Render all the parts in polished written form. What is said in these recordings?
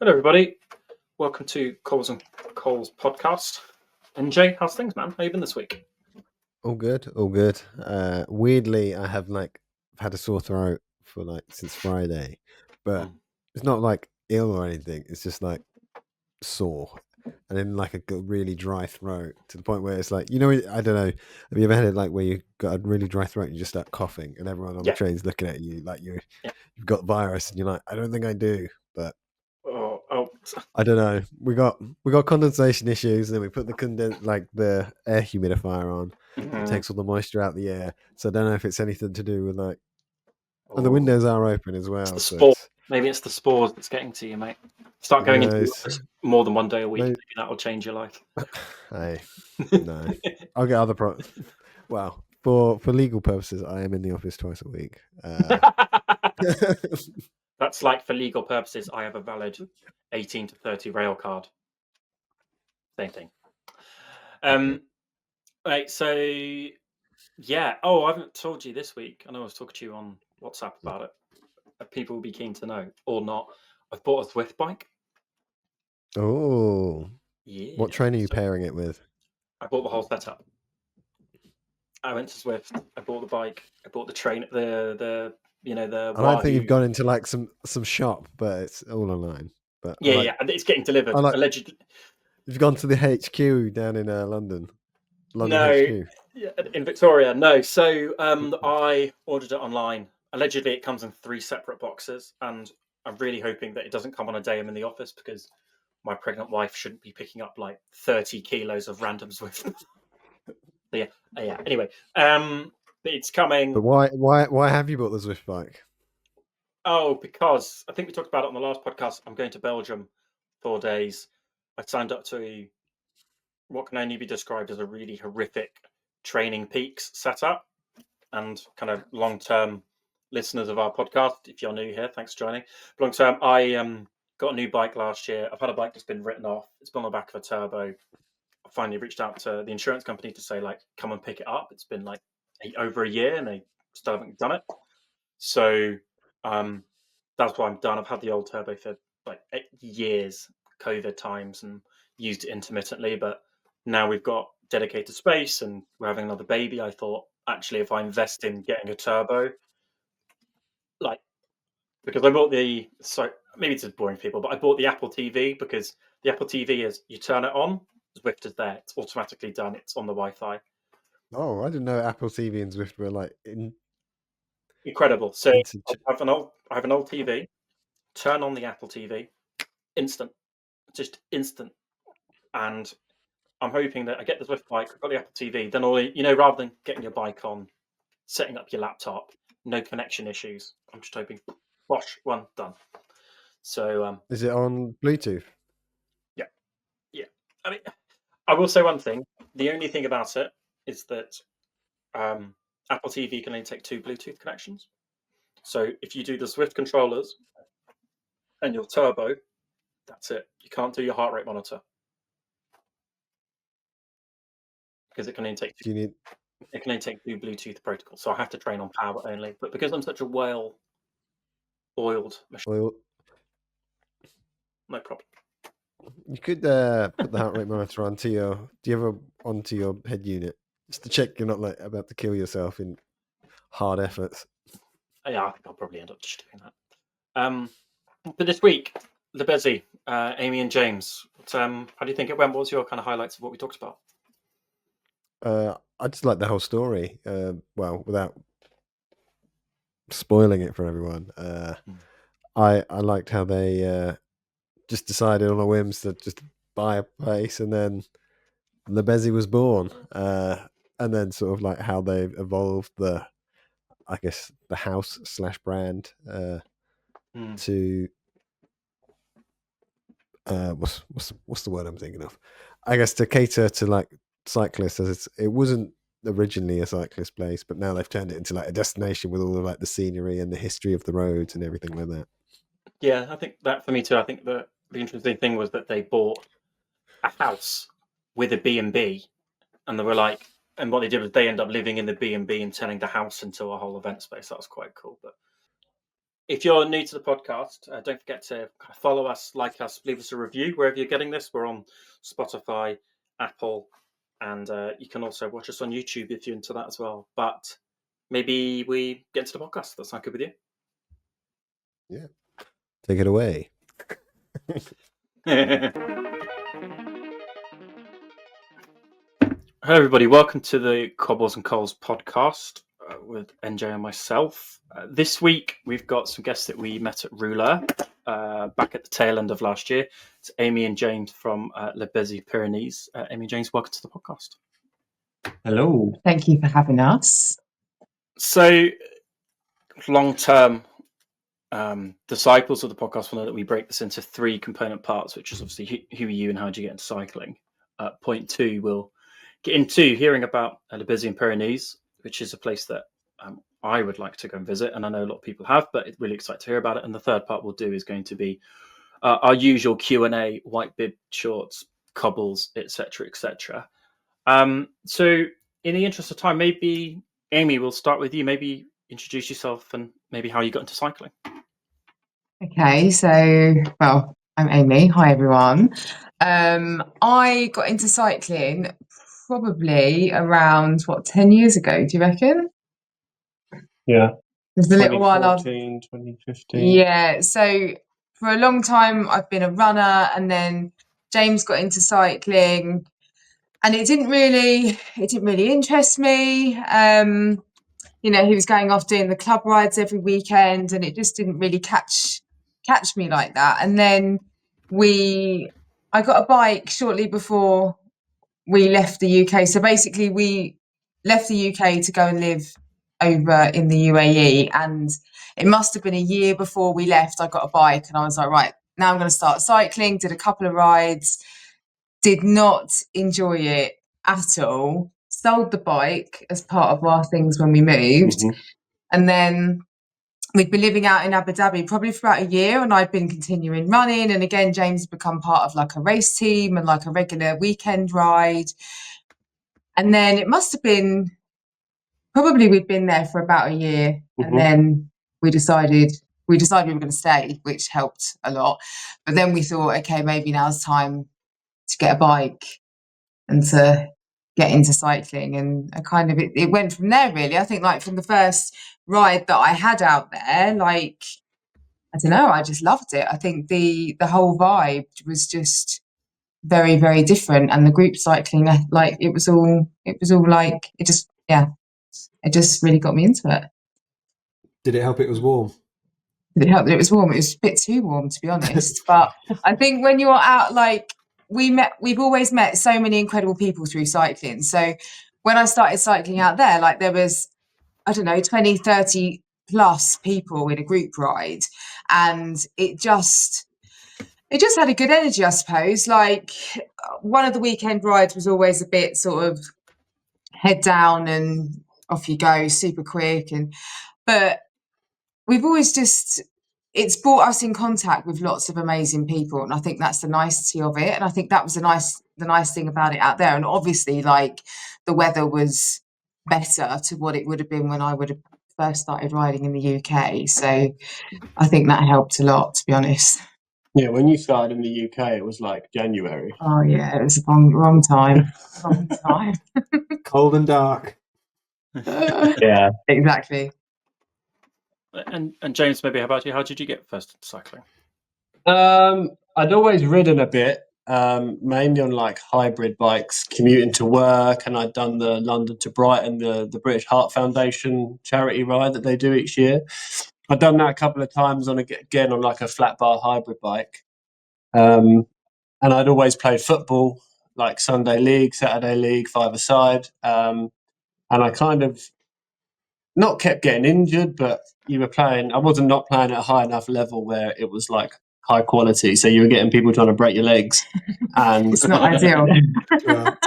Hello, everybody. Welcome to Cobbles and Colspodcast. NJ, how's things, man? How you been this week? All good, all good. Weirdly, I have had a sore throat for since Friday, but it's not ill or anything. It's just sore, and then a really dry throat to the point where it's I don't know. Have you ever had it where you got a really dry throat and you just start coughing, and everyone on the train's looking at you like you've got virus, and you're like, I don't think I do, but. I don't know. We got condensation issues, and then we put the air humidifier on. It takes all the moisture out of the air. So I don't know if it's anything to do with the windows are open as well. Maybe it's the spores that's getting to you, mate. Start going into the office more than one day a week. Maybe that'll change your life. Hey, no, I'll get other problems. Well, for legal purposes, I am in the office twice a week. That's for legal purposes, I have a valid 18 to 30 rail card. Same thing. Right, so yeah. Oh, I haven't told you this week. I know I was talking to you on WhatsApp about it. People will be keen to know or not. I've bought a Zwift bike. Oh, yeah. What train are you pairing it with? I bought the whole setup. I went to Zwift. I bought the bike. I bought the train. The I don't think you've gone into some shop, but it's all online. But yeah, it's getting delivered. Allegedly, you've gone to the HQ down in London. No, HQ. In Victoria. No. So I ordered it online. Allegedly, it comes in 3 separate boxes, and I'm really hoping that it doesn't come on a day I'm in the office because my pregnant wife shouldn't be picking up 30 kilos of random Zwift. Yeah. Anyway, it's coming. But why have you bought the Zwift bike? Oh, because I think we talked about it on the last podcast. I'm going to Belgium 4 days. I signed up to what can only be described as a really horrific training peaks setup, and kind of long-term listeners of our podcast, if you're new here, thanks for joining. Long-term, I got a new bike last year. I've had a bike that's been written off. It's been on the back of a turbo. I finally reached out to the insurance company to say, come and pick it up. It's been over a year and they still haven't done it. So that's why I'm done. I've had the old turbo for 8 years, COVID times, and used it intermittently. But now we've got dedicated space and we're having another baby. I thought, actually, if I invest in getting a turbo, because I bought maybe it's just boring people, but I bought the Apple TV because the Apple TV is, you turn it on, Zwift is there. It's automatically done. It's on the Wi-Fi. Oh, I didn't know Apple TV and Zwift were incredible. So I have an old TV, turn on the Apple TV, just instant. And I'm hoping that I get the Zwift bike, I've got the Apple TV, then rather than getting your bike on, setting up your laptop, no connection issues. I'm just hoping, wash, one, done. So is it on Bluetooth? Yeah. I mean, I will say one thing. The only thing about it is that Apple TV can only take 2 Bluetooth connections. So if you do the Zwift controllers and your turbo, that's it. You can't do your heart rate monitor because it can only take 2 Bluetooth protocols. So I have to train on power only. But because I'm such a well-oiled machine, no problem. You could put the heart rate monitor onto your head unit just to check you're not about to kill yourself in hard efforts. Yeah, I think I'll probably end up just doing that. But this week, the Bezy, Amy and James. How do you think it went? What was your kind of highlights of what we talked about? I just like the whole story. Well, without spoiling it for everyone, I liked how they just decided on a whim to just buy a place, and then the Bezy was born. And then sort of how they've evolved the house / brand to what's the word I'm thinking of? I guess to cater to cyclists, as it wasn't originally a cyclist place, but now they've turned it into a destination with all of the scenery and the history of the roads and everything like that. Yeah, I think that for me too. I think the interesting thing was that they bought a house with a B&B, and they were and what they did was they ended up living in the B&B and turning the house into a whole event space. That was quite cool. But If you're new to the podcast, don't forget to follow us, like us, leave us a review wherever you're getting this. We're on Spotify, Apple, and you can also watch us on YouTube if you're into that as well. But maybe we get into the podcast. That sound good with you? Yeah. Take it away. Hello, everybody. Welcome to the Cobbles and Cols podcast with NJ and myself. This week, we've got some guests that we met at Rouleur back at the tail end of last year. It's Amy and James from Bezy Pyrénées. Amy and James, welcome to the podcast. Hello. Thank you for having us. So, long-term disciples of the podcast will know that we break this into 3 component parts, which is obviously who are you and how did you get into cycling. Point 2, we'll get into hearing about Bezy Pyrénées, which is a place that I would like to go and visit, and I know a lot of people have, but really excited to hear about it. And the third part we'll do is going to be our usual Q&A, white bib shorts, cobbles, etc., etc. So in the interest of time, maybe Amy, we'll start with you. Maybe introduce yourself and maybe how you got into cycling. Okay, so, well, I'm Amy. Hi, everyone. I got into cycling probably around, 10 years ago, do you reckon? Yeah. It was a little while after. 2015. Yeah, so for a long time, I've been a runner, and then James got into cycling, and it didn't really interest me. He was going off doing the club rides every weekend, and it just didn't really catch me like that. And then I got a bike shortly before we left the UK. So basically we left the UK to go and live over in the UAE, and it must have been a year before we left. I got a bike and I was like, right, now I'm going to start cycling. Did a couple of rides, did not enjoy it at all. Sold the bike as part of our things when we moved. Mm-hmm. And then we'd been living out in Abu Dhabi probably for about a year, and I'd been continuing running. And again, James had become part of like a race team and like a regular weekend ride. And then it must have been probably we'd been there for about a year. Mm-hmm. And then we decided we were going to stay, which helped a lot. But then we thought, okay, maybe now's time to get a bike and to get into cycling. And it went from there, really. I think like from the first ride that I had out there, like, I don't know, I just loved it. I think the whole vibe was just very, very different. And the group cycling, like it was all like, it just really got me into it. Did it help it was warm? Did it help that it was warm? It was a bit too warm, to be honest. But I think when you're out, like, we've always met so many incredible people through cycling. So when I started cycling out there, like there was, I don't know, 20, 30 plus people in a group ride. And it just had a good energy, I suppose. Like one of the weekend rides was always a bit sort of head down and off you go, super quick. But we've always it's brought us in contact with lots of amazing people, and I think that's the nicety of it. And I think that was the nice thing about it out there. And obviously, like, the weather was better to what it would have been when I would have first started riding in the UK. So I think that helped a lot, to be honest. Yeah, when you started in the UK, it was like January. Oh yeah, it was a wrong time. Wrong time. Cold and dark. Yeah, exactly. And James, maybe how about you? How did you get first into cycling? I'd always ridden a bit, mainly on like hybrid bikes, commuting to work, and I'd done the London to Brighton, the British Heart Foundation charity ride that they do each year. I'd done that a couple of times on like a flat bar hybrid bike, and I'd always played football, like Sunday league, Saturday league, five-a-side, and I kind of not kept getting injured, but I wasn't not playing at a high enough level where it was like high quality. So you were getting people trying to break your legs, and it's not ideal.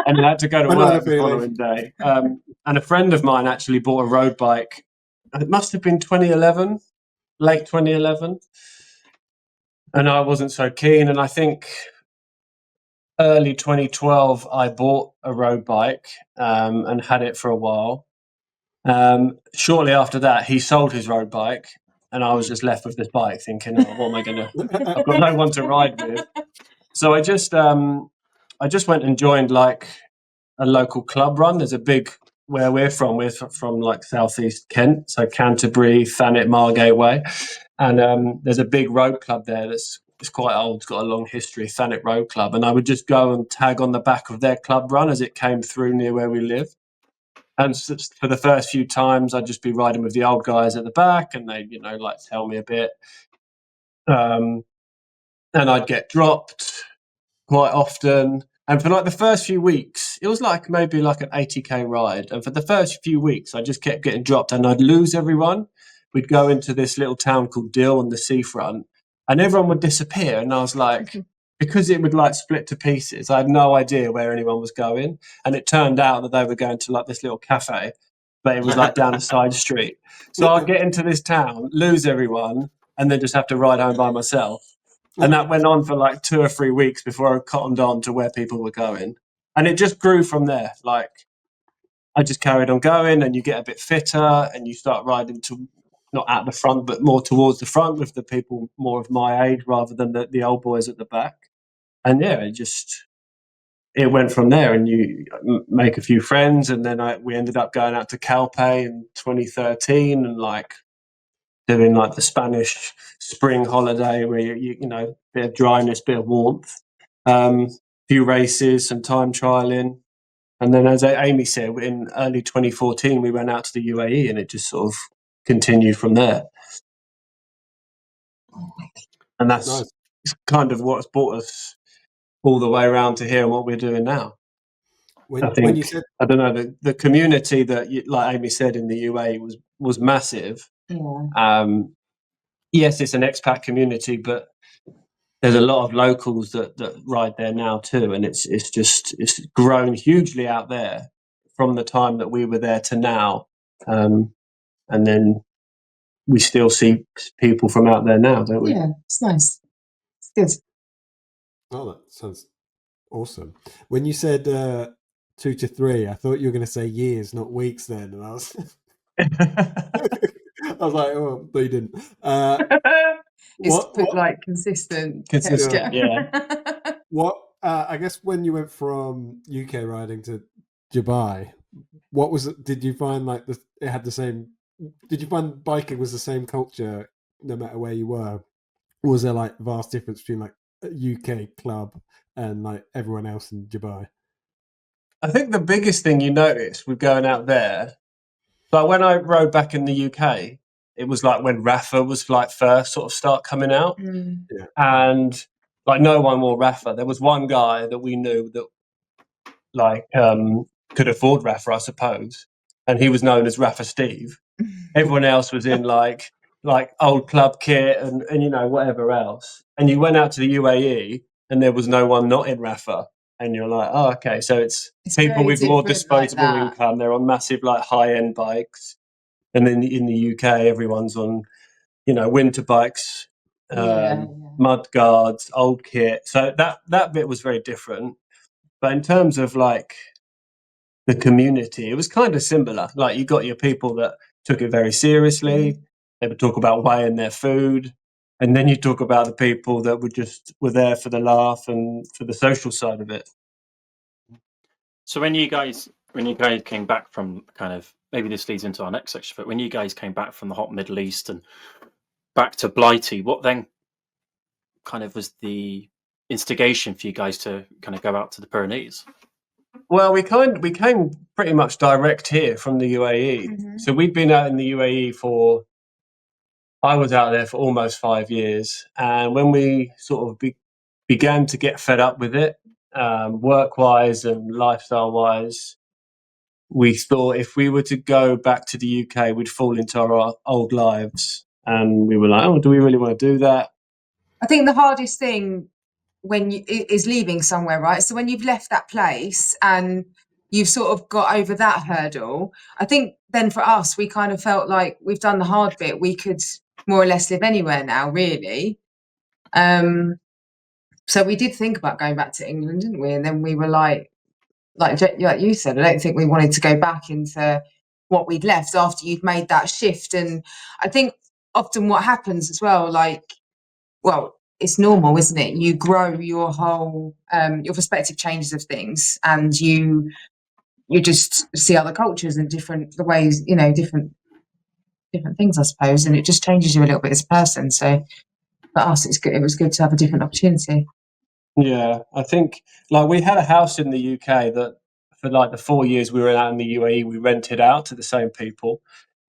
And I had to go to work the following day. And a friend of mine actually bought a road bike. It must have been 2011, late 2011, and I wasn't so keen. And I think early 2012, I bought a road bike and had it for a while. Shortly after that, he sold his road bike, and I was just left with this bike, thinking, "Oh, what am I gonna? I've got no one to ride with." So I just went and joined like a local club run. There's a big where we're from like southeast Kent, so Canterbury, Thanet, Margate way, and there's a big road club there it's quite old, it's got a long history, Thanet Road Club, and I would just go and tag on the back of their club run as it came through near where we live. And for the first few times, I'd just be riding with the old guys at the back, and they'd, like tell me a bit. And I'd get dropped quite often. And for like the first few weeks, it was like maybe like an 80k ride. And for the first few weeks, I just kept getting dropped, and I'd lose everyone. We'd go into this little town called Dill on the seafront, and everyone would disappear. And I was like, because it would like split to pieces, I had no idea where anyone was going. And it turned out that they were going to like this little cafe, but it was like down a side street. So I'd get into this town, lose everyone, and then just have to ride home by myself. And that went on for like 2 or 3 weeks before I cottoned on to where people were going. And it just grew from there. Like, I just carried on going, and you get a bit fitter, and you start riding to not at the front, but more towards the front with the people more of my age rather than the old boys at the back. And yeah, it went from there, and you make a few friends. And then we ended up going out to Calpe in 2013 and like doing like the Spanish spring holiday where you bit of dryness, bit of warmth, few races, some time trialing. And then, as Amy said, in early 2014, we went out to the UAE, and it just sort of continued from there. And that's Nice. kind of what's brought us all the way around to here and what we're doing now. I think, when you said, I don't know, the community that, like Amy said, in the UAE was massive. Yeah. Yes, it's an expat community, but there's a lot of locals that ride there now too, and it's grown hugely out there from the time that we were there to now, and then we still see people from out there now, don't we? Yeah, it's nice. It's good. oh, that sounds awesome. When you said 2 to 3, I thought you were going to say years, not weeks. Then, and I was, I was like, oh, but you didn't. It's like consistent. Yeah. What I guess when you went from UK riding to Dubai, what was it? Did you find like it had the same? Did you find biking was the same culture no matter where you were? Or was there like vast difference between like a UK club and like everyone else in Dubai? I think the biggest thing you notice with going out there, like when I rode back in the UK, it was like when Rafa was like first sort of start coming out. Yeah. And like no one wore Rafa. There was one guy that we knew that like could afford Rafa, I suppose, and he was known as Rafa Steve. Everyone else was in like old club kit and whatever else. And you went out to the UAE and there was no one not in Rafa. And you're like, oh, okay. So it's people with more disposable income. They're on massive like high-end bikes. And then in the UK, everyone's on, winter bikes, mud guards, old kit. So that bit was very different. But in terms of like the community, it was kind of similar. Like you got your people that took it very seriously. They would talk about weighing their food. And then you talk about the people that were there for the laugh and for the social side of it. So when you guys came back from kind of, maybe this leads into our next section, but when you guys came back from the hot Middle East and back to Blighty, what then kind of was the instigation for you guys to kind of go out to the Pyrenees? Well, we came pretty much direct here from the UAE. So we'd been out in the UAE I was out there for almost 5 years. And when we sort of began to get fed up with it, work-wise and lifestyle-wise, we thought if we were to go back to the UK, we'd fall into our old lives. And we were like, oh, do we really want to do that? I think the hardest thing is leaving somewhere, right? So when you've left that place and you've sort of got over that hurdle, I think then for us, we kind of felt like we've done the hard bit. We could more or less live anywhere now, really. So we did think about going back to England, didn't we? And then we were like you said, I don't think we wanted to go back into what we'd left after you'd made that shift. And I think often what happens as well, like, well, it's normal, isn't it? You grow your whole, your perspective changes of things, and you just see other cultures and different ways, different things, I suppose, and it just changes you a little bit as a person. So for us, it's good. It was good to have a different opportunity. Yeah, I think like we had a house in the UK that for like the 4 years we were out in the UAE, we rented out to the same people,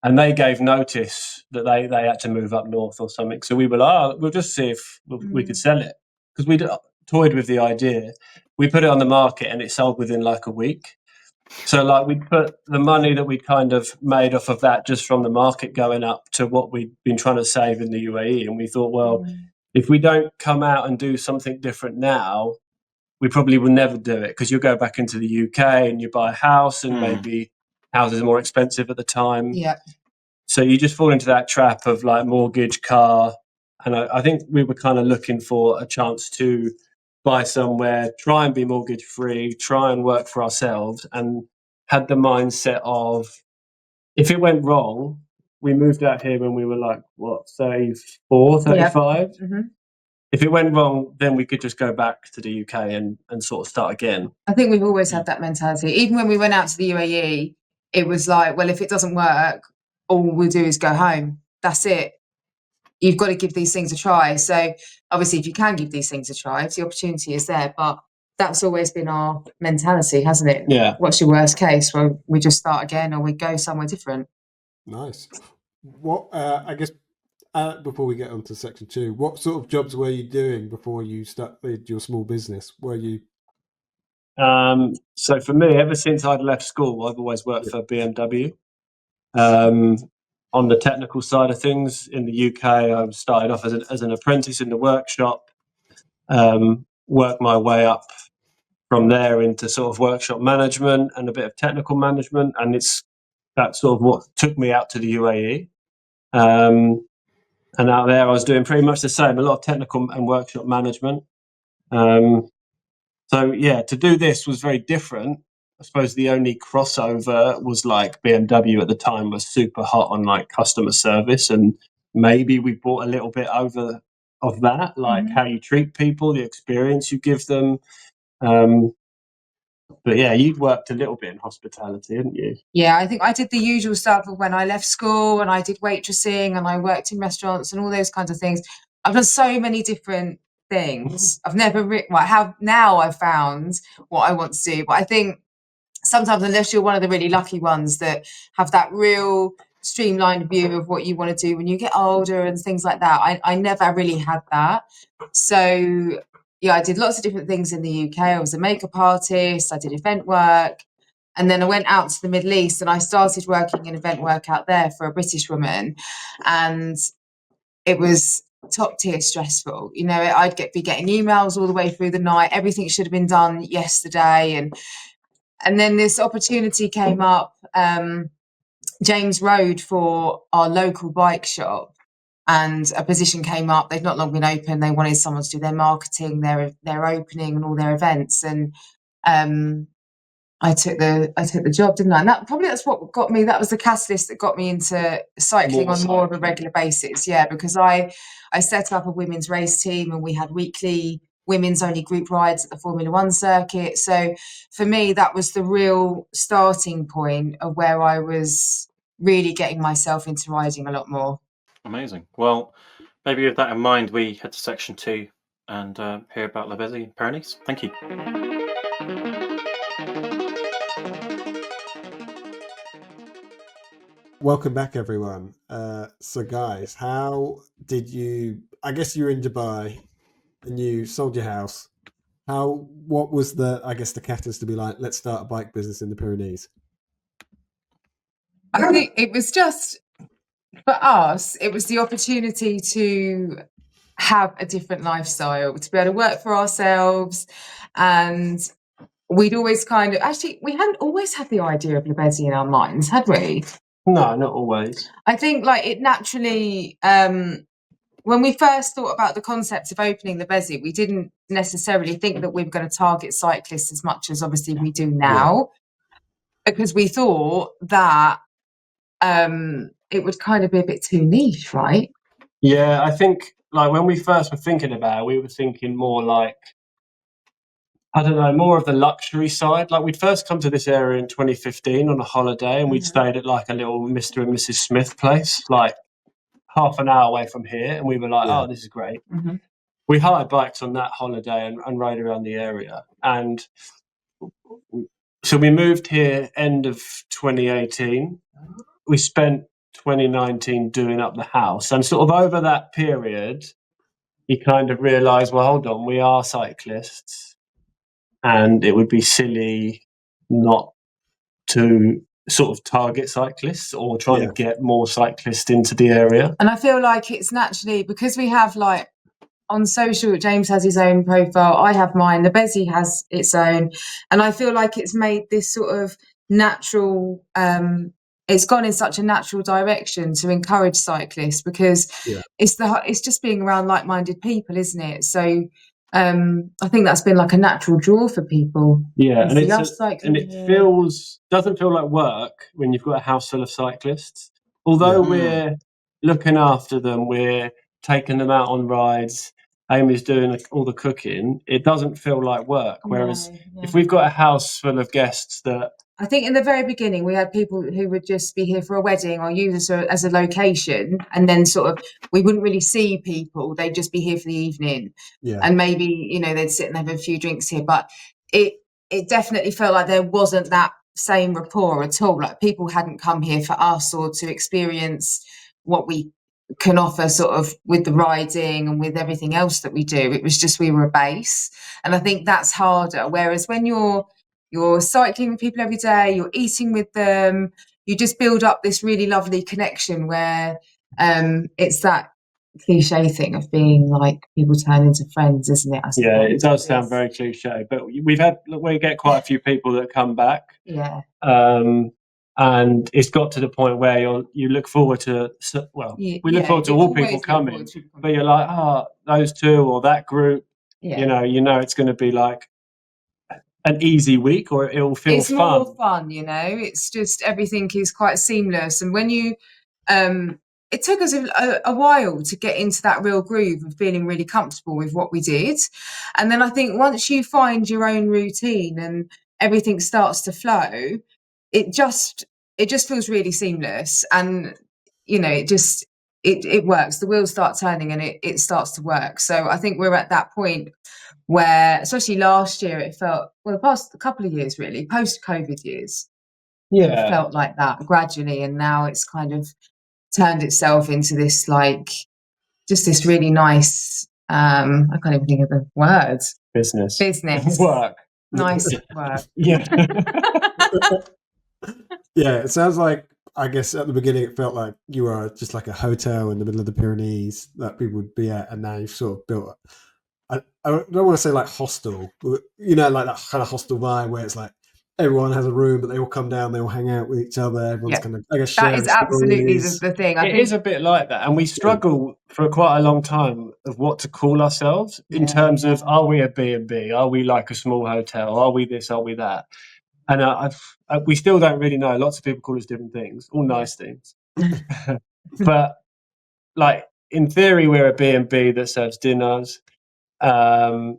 and they gave notice that they had to move up north or something. So we were like, we'll just see if we could sell it, because we toyed with the idea. We put it on the market and it sold within like a week. So like we'd put the money that we'd kind of made off of that just from the market going up to what we'd been trying to save in the UAE. And we thought, well, if we don't come out and do something different now, we probably will never do it, because you'll go back into the UK and you buy a house, and maybe houses are more expensive at the time. Yeah. So you just fall into that trap of like mortgage, car. And I think we were kind of looking for a chance to buy somewhere, try and be mortgage free, try and work for ourselves, and had the mindset of, if it went wrong, we moved out here when we were like, 34, 35? Yeah. If it went wrong, then we could just go back to the UK and sort of start again. I think we've always had that mentality. Even when we went out to the UAE, it was like, well, if it doesn't work, all we'll do is go home. That's it. You've got to give these things a try. So obviously, if you can give these things a try, if the opportunity is there, but that's always been our mentality, hasn't it? Yeah. What's your worst case? Well, we just start again, or we go somewhere different. Nice. What, I guess, before we get on to section 2, what sort of jobs were you doing before you started your small business? Were you? So for me, ever since I'd left school, I've always worked for BMW. On the technical side of things, in the UK, I started off as an apprentice in the workshop, worked my way up from there into sort of workshop management and a bit of technical management, and that's sort of what took me out to the UAE. And out there, I was doing pretty much the same, a lot of technical and workshop management. So yeah, to do this was very different. I suppose the only crossover was like BMW at the time was super hot on like customer service, and maybe we brought a little bit over of that, like how you treat people, the experience you give them. But yeah, you'd worked a little bit in hospitality, hadn't you? Yeah, I think I did the usual stuff of when I left school, and I did waitressing, and I worked in restaurants and all those kinds of things. I've done so many different things. I've never now I've found what I want to do. But I think sometimes, unless you're one of the really lucky ones that have that real streamlined view of what you want to do when you get older and things like that, I never really had that. So yeah, I did lots of different things in the UK. I was a makeup artist, I did event work, and then I went out to the Middle East and I started working in event work out there for a British woman, and it was top tier stressful. I'd be getting emails all the way through the night. Everything should have been done yesterday, and then this opportunity came up, James Road, for our local bike shop, and a position came up. They'd not long been open. They wanted someone to do their marketing, their opening, and all their events. And I took the job, didn't I? And that's what got me. That was the catalyst that got me into cycling on more of a regular basis. Yeah, because I set up a women's race team, and we had weekly women's only group rides at the Formula One circuit. So for me, that was the real starting point of where I was really getting myself into riding a lot more. Amazing. Well, maybe with that in mind, we head to section 2 and hear about La Bezy Pyrénées. Thank you. Welcome back, everyone. So guys, how did you, I guess you were in Dubai and you sold your house. What was the catalyst to be like, let's start a bike business in the Pyrenees? I think it was just, for us, it was the opportunity to have a different lifestyle, to be able to work for ourselves. And we'd always we hadn't always had the idea of La Bezy in our minds, had we? No, not always. I think like it naturally, when we first thought about the concept of opening La Bezy, we didn't necessarily think that we were going to target cyclists as much as obviously we do now, because we thought that it would kind of be a bit too niche, right? Yeah, I think like when we first were thinking about it, we were thinking more like, I don't know, more of the luxury side. Like we'd first come to this area in 2015 on a holiday, and we'd stayed at like a little Mr. and Mrs. Smith place, like half an hour away from here, and we were like, oh, this is great. Mm-hmm. We hired bikes on that holiday and rode around the area. And so we moved here end of 2018. We spent 2019 doing up the house. And sort of over that period, you kind of realise, well, hold on, we are cyclists. And it would be silly not to sort of target cyclists or trying to get more cyclists into the area. And I feel like it's naturally, because we have like on social, James has his own profile, I have mine, the Bezy has its own, and I feel like it's made this sort of natural, it's gone in such a natural direction to encourage cyclists, because it's just being around like-minded people, isn't it? So I think that's been like a natural draw for people. Yeah, and it doesn't feel like work when you've got a house full of cyclists. Although we're looking after them, we're taking them out on rides, Amy's doing all the cooking, it doesn't feel like work. Whereas if we've got a house full of guests that... I think in the very beginning, we had people who would just be here for a wedding or use us as a location, and then sort of we wouldn't really see people. They'd just be here for the evening, and maybe, you know, they'd sit and have a few drinks here. But it definitely felt like there wasn't that same rapport at all. Like people hadn't come here for us or to experience what we can offer sort of with the riding and with everything else that we do. It was just we were a base, and I think that's harder. Whereas when you're cycling with people every day, you're eating with them, you just build up this really lovely connection where it's that cliche thing of being like people turn into friends, isn't it? Yeah, it does sound very cliche, but we get quite a few people that come back. Yeah. And it's got to the point where you look forward to, we look forward to all people coming, but you're like, those two or that group, you know, it's going to be like an easy week, or it'll feel it's fun. It's more fun, you know, it's just everything is quite seamless. And when you, it took us a while to get into that real groove of feeling really comfortable with what we did. And then I think once you find your own routine and everything starts to flow, it just feels really seamless, and you know, it works. The wheels start turning and it starts to work. So I think we're at that point where, especially last year, it felt, well, the past couple of years really, post-COVID years, it felt like that gradually, and now it's kind of turned itself into this like just this really nice, I can't even think of the words. Business work. Nice work. Yeah. Yeah, it sounds like, I guess at the beginning it felt like you were just like a hotel in the middle of the Pyrenees that people would be at, and now you've sort of built, I don't want to say like hostel, but you know, like that kind of hostel vibe where it's like everyone has a room, but they all come down, they all hang out with each other, everyone's kind of, I guess, that is absolutely the thing. I think is a bit like that, and we struggle for quite a long time of what to call ourselves in terms of, are we a B&B, are we like a small hotel, are we this, are we that? And we still don't really know. Lots of people call us different things, all nice things. But like in theory, we're a B&B that serves dinners. But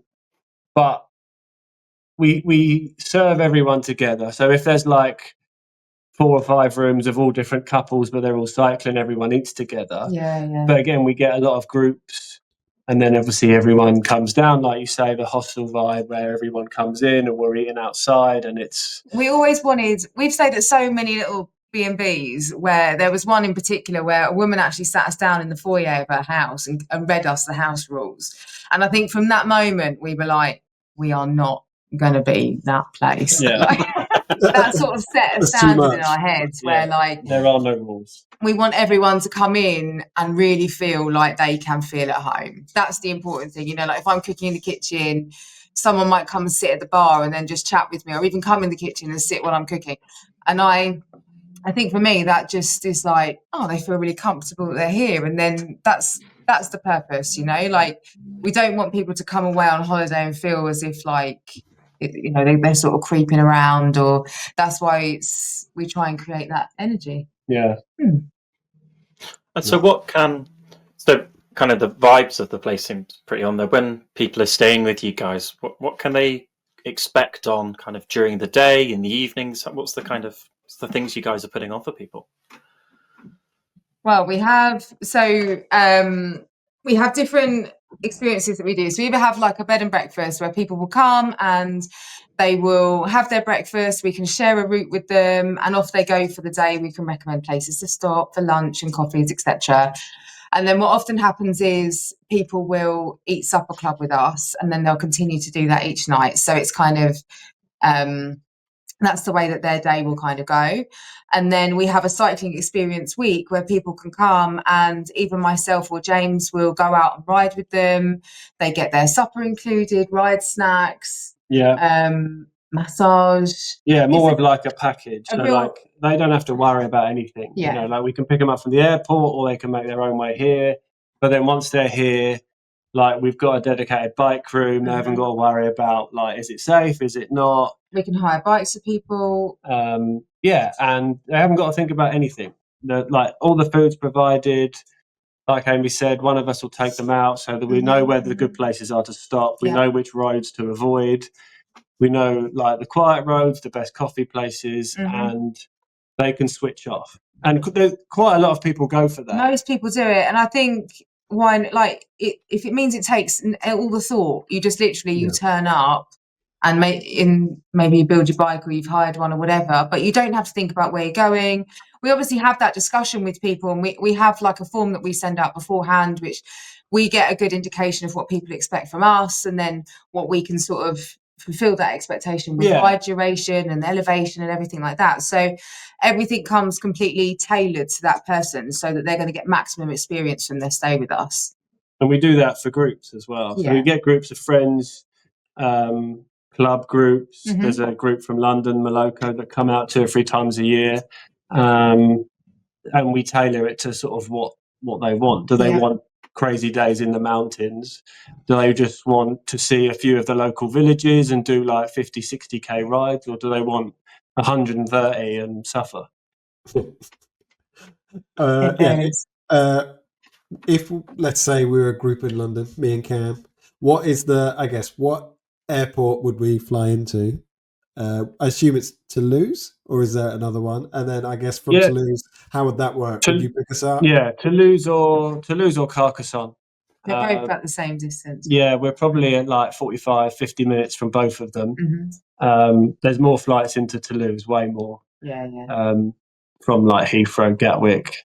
we serve everyone together. So if there's like 4 or 5 rooms of all different couples, but they're all cycling, everyone eats together. But again, we get a lot of groups. And then obviously everyone comes down, like you say, the hostel vibe where everyone comes in and we're eating outside, and it's... We've stayed at so many little B&Bs where there was one in particular where a woman actually sat us down in the foyer of her house and read us the house rules. And I think from that moment we were like, we are not going to be that place. Yeah. Like, that sort of set a standard in our heads where like there are no rules. We want everyone to come in and really feel like they can feel at home. That's the important thing. You know, like if I'm cooking in the kitchen, someone might come and sit at the bar and then just chat with me, or even come in the kitchen and sit while I'm cooking. And I think for me, that just is like, oh, they feel really comfortable that they're here. And then that's the purpose, you know, like we don't want people to come away on holiday and feel as if like, you know, they're sort of creeping around, or that's why we try and create that energy. Yeah. And so kind of the vibes of the place seems pretty on there. When people are staying with you guys, what can they expect on kind of during the day, in the evenings? What's the things you guys are putting on for people? Well, we have different experiences that we do. So we either have like a bed and breakfast where people will come and they will have their breakfast. We can share a route with them, and off they go for the day. We can recommend places to stop for lunch and coffees, etc. And then what often happens is people will eat supper club with us, and then they'll continue to do that each night. So it's kind of that's the way that their day will kind of go. And then we have a cycling experience week where people can come, and either myself or James will go out and ride with them. They get their supper included, ride snacks, massage. Yeah, more of like a package. So like they don't have to worry about anything. Yeah. You know, like we can pick them up from the airport, or they can make their own way here. But then once they're here, like we've got a dedicated bike room. They haven't got to worry about like, is it safe? Is it not? We can hire bikes for people. And they haven't got to think about anything. Like all the food's provided. Like Amy said, one of us will take them out so that we know where the good places are to stop. We know which roads to avoid. We know like the quiet roads, the best coffee places, and they can switch off. And quite a lot of people go for that. Most people do it, and I think if it means it takes all the thought, you just literally you turn up and maybe you build your bike or you've hired one or whatever, but you don't have to think about where you're going. We obviously have that discussion with people, and we have like a form that we send out beforehand, which we get a good indication of what people expect from us, and then what we can sort of fulfill that expectation with ride duration and elevation and everything like that. So everything comes completely tailored to that person so that they're going to get maximum experience from their stay with us. And we do that for groups as well. So we get groups of friends, club groups. There's a group from London, Moloko, that come out 2 or 3 times a year. And we tailor it to sort of what they want. Do they want crazy days in the mountains? Do they just want to see a few of the local villages and do like 50, 60k rides? Or do they want 130 and suffer? If let's say we were a group in London, me and Cam, what airport would we fly into? I assume it's Toulouse, or is there another one? And then I guess from Toulouse, how would that work? Would you pick us up? Yeah, Toulouse or Carcassonne. They're both about the same distance. Yeah, we're probably at like 45, 50 minutes from both of them. There's more flights into Toulouse, way more. From like Heathrow, Gatwick,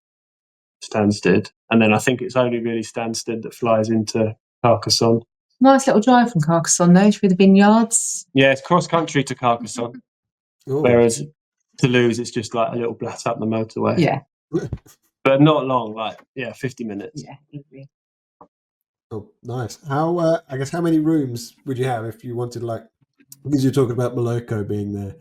Stansted. And then I think it's only really Stansted that flies into Carcassonne. Nice little drive from Carcassonne, though, through the vineyards. Yeah, it's cross country to Carcassonne. Whereas Toulouse, it's just like a little blast up the motorway. Yeah. But not long, like, 50 minutes. Yeah. Oh, nice. How many rooms would you have if you wanted, like, because you're talking about Moloko being there,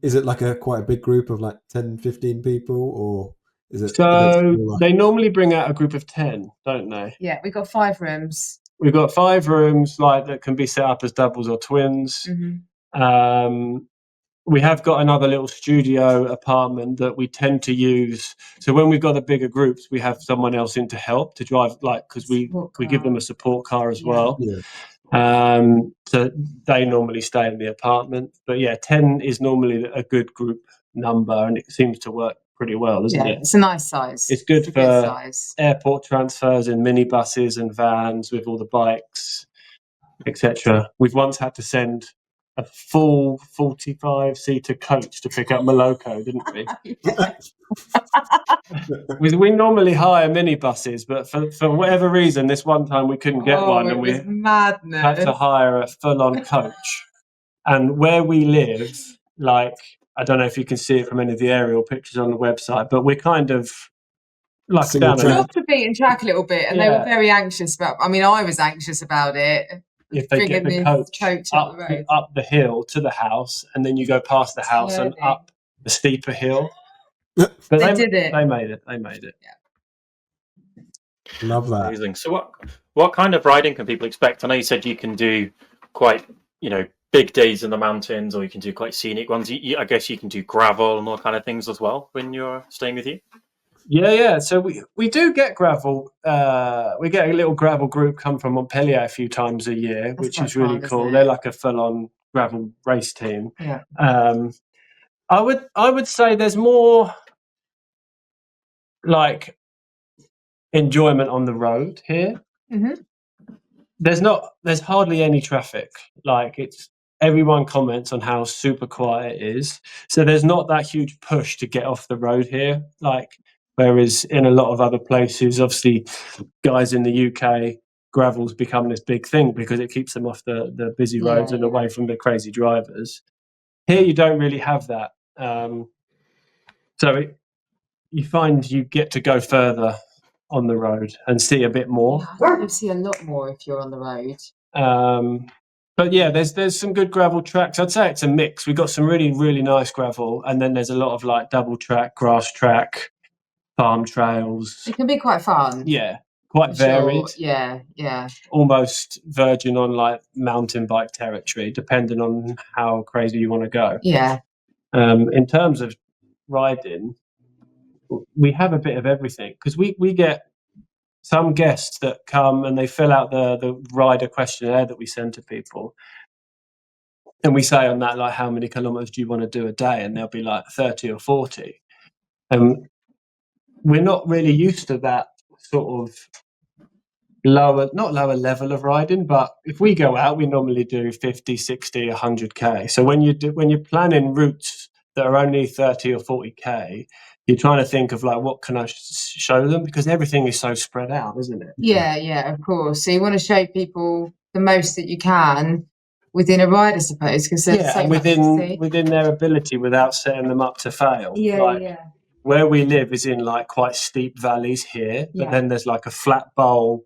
is it like quite a big group of like 10, 15 people, or is it? So they normally bring out a group of 10, don't they? Yeah, we've got 5 rooms. We've got 5 rooms like that can be set up as doubles or twins. We have got another little studio apartment that we tend to use. So when we've got the bigger groups, we have someone else in to help to drive, like, because we give them a support car as well. So they normally stay in the apartment. But 10 is normally a good group number, and it seems to work pretty well, doesn't it? It's a nice size. It's good for airport transfers in minibuses and vans with all the bikes, etc. We've once had to send a full 45-seater coach to pick up Moloko, didn't we? We normally hire minibuses, but for whatever reason, this one time we couldn't get one, and we had to hire a full-on coach. And where we live, like, I don't know if you can see it from any of the aerial pictures on the website, but we're kind of like down off the beaten track a little bit, and they were very anxious about. I mean, I was anxious about it. If they get the coach up the hill to the house, and then you go past the house and up the steeper hill. But they did it. They made it. Yeah. Love that. Amazing. So what kind of riding can people expect? I know you said you can do quite, big days in the mountains, or you can do quite scenic ones. I guess you can do gravel and all kind of things as well when you're staying with you. Yeah. So we do get gravel. We get a little gravel group come from Montpellier a few times a year, which is really cool. They're like a full-on gravel race team. Yeah. I would say there's more like enjoyment on the road here. Mm-hmm. There's hardly any traffic. Like everyone comments on how super quiet it is. So there's not that huge push to get off the road here. Like, whereas in a lot of other places, obviously guys in the UK, gravel's become this big thing because it keeps them off the busy roads and away from the crazy drivers. Here you don't really have that. You find you get to go further on the road and see a bit more. Yeah, you see a lot more if you're on the road. But yeah, there's some good gravel tracks. I'd say it's a mix. We've got some really, really nice gravel, and then there's a lot of like double track, grass track, farm trails. It can be quite fun. Yeah, quite varied. Sure. Yeah. Almost verging on like mountain bike territory, depending on how crazy you want to go. Yeah. In terms of riding, we have a bit of everything because we get some guests that come and they fill out the rider questionnaire that we send to people. And we say on that, like, how many kilometers do you want to do a day? And they'll be like 30 or 40. And we're not really used to that sort of not lower level of riding, but if we go out, we normally do 50, 60, 100K. So when you're planning routes that are only 30 or 40K, you're trying to think of like, what can I show them? Because everything is so spread out, isn't it? Yeah, of course. So you want to show people the most that you can within a ride, I suppose, because and within their ability without setting them up to fail. Yeah. Where we live is in like quite steep valleys here, but then there's like a flat bowl,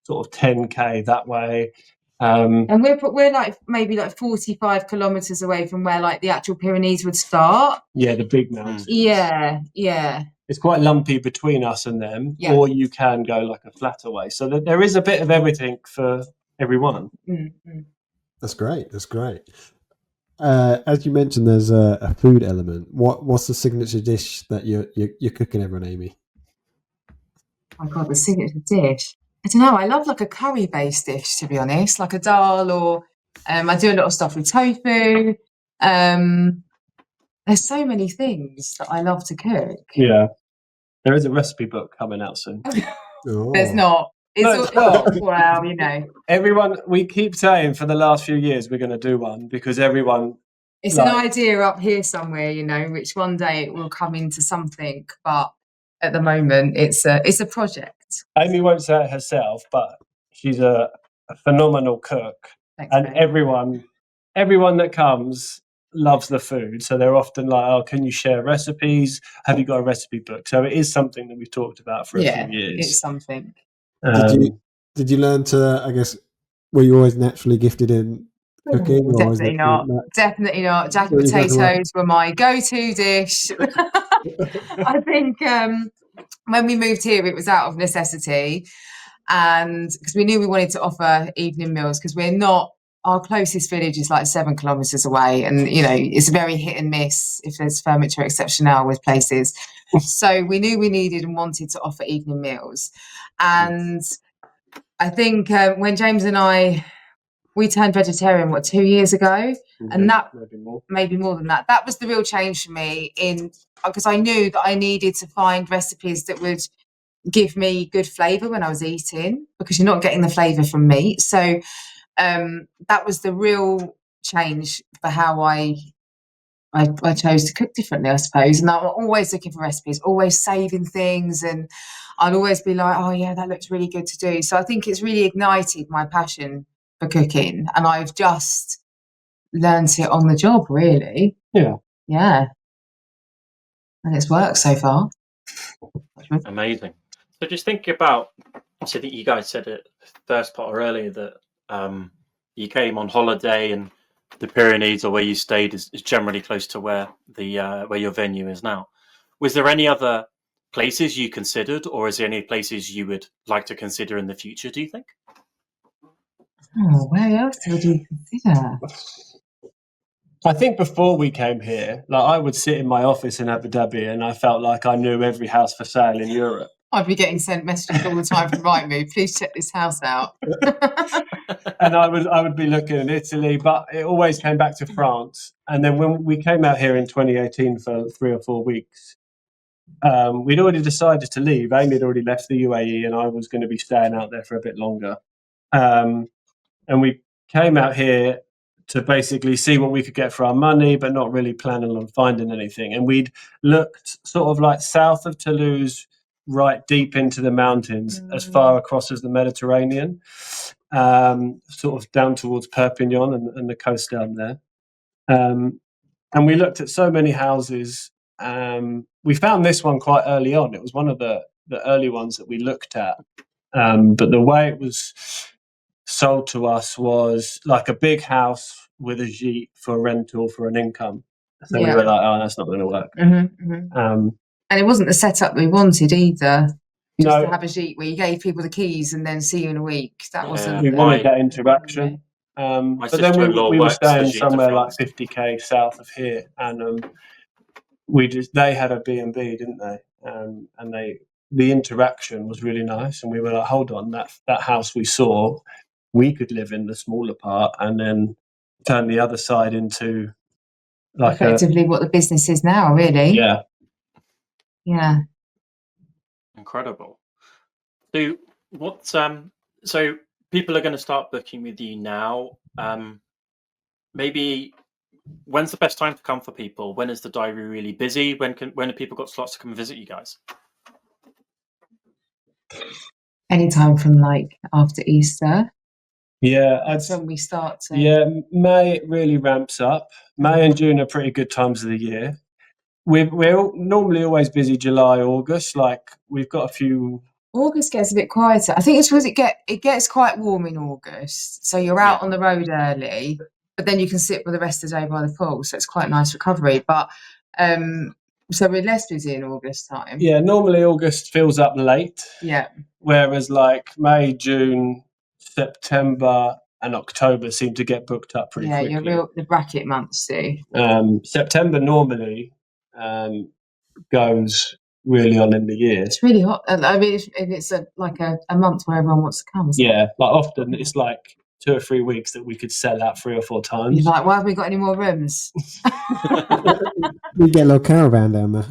sort of 10K that way. And we're like maybe like 45 kilometers away from where like the actual Pyrenees would start. Yeah, the big mountains. Yeah. It's quite lumpy between us and them, or you can go like a flatter way. So there is a bit of everything for everyone. Mm-hmm. That's great. As you mentioned, there's a food element. What's the signature dish that you're cooking, everyone, Amy? Oh my God, the signature dish. I don't know. I love like a curry-based dish, to be honest, like a dal, or I do a lot of stuff with tofu. There's so many things that I love to cook. Yeah, there is a recipe book coming out soon. There's not. Well, you know. Everyone, we keep saying for the last few years we're going to do one because everyone. It's an idea up here somewhere, you know, which one day it will come into something, but at the moment it's a project. Amy won't say it herself, but she's a phenomenal cook. Thanks, and mate. everyone that comes loves the food, so they're often like, oh, can you share recipes? Have you got a recipe book? So it is something that we've talked about for a few years. It's something. Did you learn to, I guess, were you always naturally gifted in cooking? Or Definitely not. Jacket potatoes were my go-to dish. I think when we moved here, it was out of necessity, and because we knew we wanted to offer evening meals, because our closest village is like 7 kilometers away, and you know it's very hit and miss if there's furniture exceptional with places. So we knew we needed and wanted to offer evening meals, and I think when James and we turned vegetarian 2 years ago, and that maybe more than that. That was the real change for me, because I knew that I needed to find recipes that would give me good flavour when I was eating, because you're not getting the flavour from meat. So that was the real change for how I chose to cook differently, I suppose. And I'm always looking for recipes, always saving things, and I'd always be like, oh yeah, that looks really good to do. So I think it's really ignited my passion for cooking, and I've just learned it on the job, really. Yeah, and it's worked so far. Amazing. So just thinking about, so that you guys said it first part or earlier that you came on holiday, and the Pyrenees, or where you stayed, is generally close to where your venue is now. Was there any other places you considered, or is there any places you would like to consider in the future, do you think? Oh, where else would you consider? I think before we came here, like I would sit in my office in Abu Dhabi and I felt like I knew every house for sale in Europe. I'd be getting sent messages all the time from Rightmove. Please check this house out. And I would be looking at Italy, but it always came back to France. And then when we came out here in 2018 for 3 or 4 weeks, we'd already decided to leave. Amy had already left the UAE, and I was going to be staying out there for a bit longer. And we came out here to basically see what we could get for our money, but not really planning on finding anything. And we'd looked sort of like south of Toulouse, right deep into the mountains, as far across as the Mediterranean, sort of down towards Perpignan and the coast down there. And we looked at so many houses. We found this one quite early on. It was one of the early ones that we looked at. But the way it was sold to us was like a big house with a gîte for rental for an income. So we were like, oh, that's not going to work. And it wasn't the setup we wanted either. Just to have a gîte where you gave people the keys and then see you in a week. That wasn't. We wanted that interaction. But then we were staying somewhere like 50k south of here, and they had a B&B, didn't they? And the interaction was really nice, and we were like, hold on, that house we saw, we could live in the smaller part and then turn the other side into like effectively what the business is now, really. Yeah. Incredible. So people are going to start booking with you now. Maybe when's the best time to come for people? When is the diary really busy? When have people got slots to come visit you guys? Anytime from like after Easter. Yeah, that's when we start to. Yeah, May it really ramps up. May and June are pretty good times of the year. We're normally always busy July, August. Like we've got a few. August gets a bit quieter. I think it's because it gets quite warm in August, so you're out on the road early, but then you can sit for the rest of the day by the pool, so it's quite a nice recovery. But so we're less busy in August time. Yeah, normally August fills up late. Yeah. Whereas like May, June, September and October seem to get booked up pretty quickly. Yeah, the bracket months do. September normally goes really on in the year. It's really hot. I mean, it's like a month where everyone wants to come. Like often it's like 2 or 3 weeks that we could sell out 3 or 4 times. You're like, why haven't we got any more rooms? We get a little caravan down there.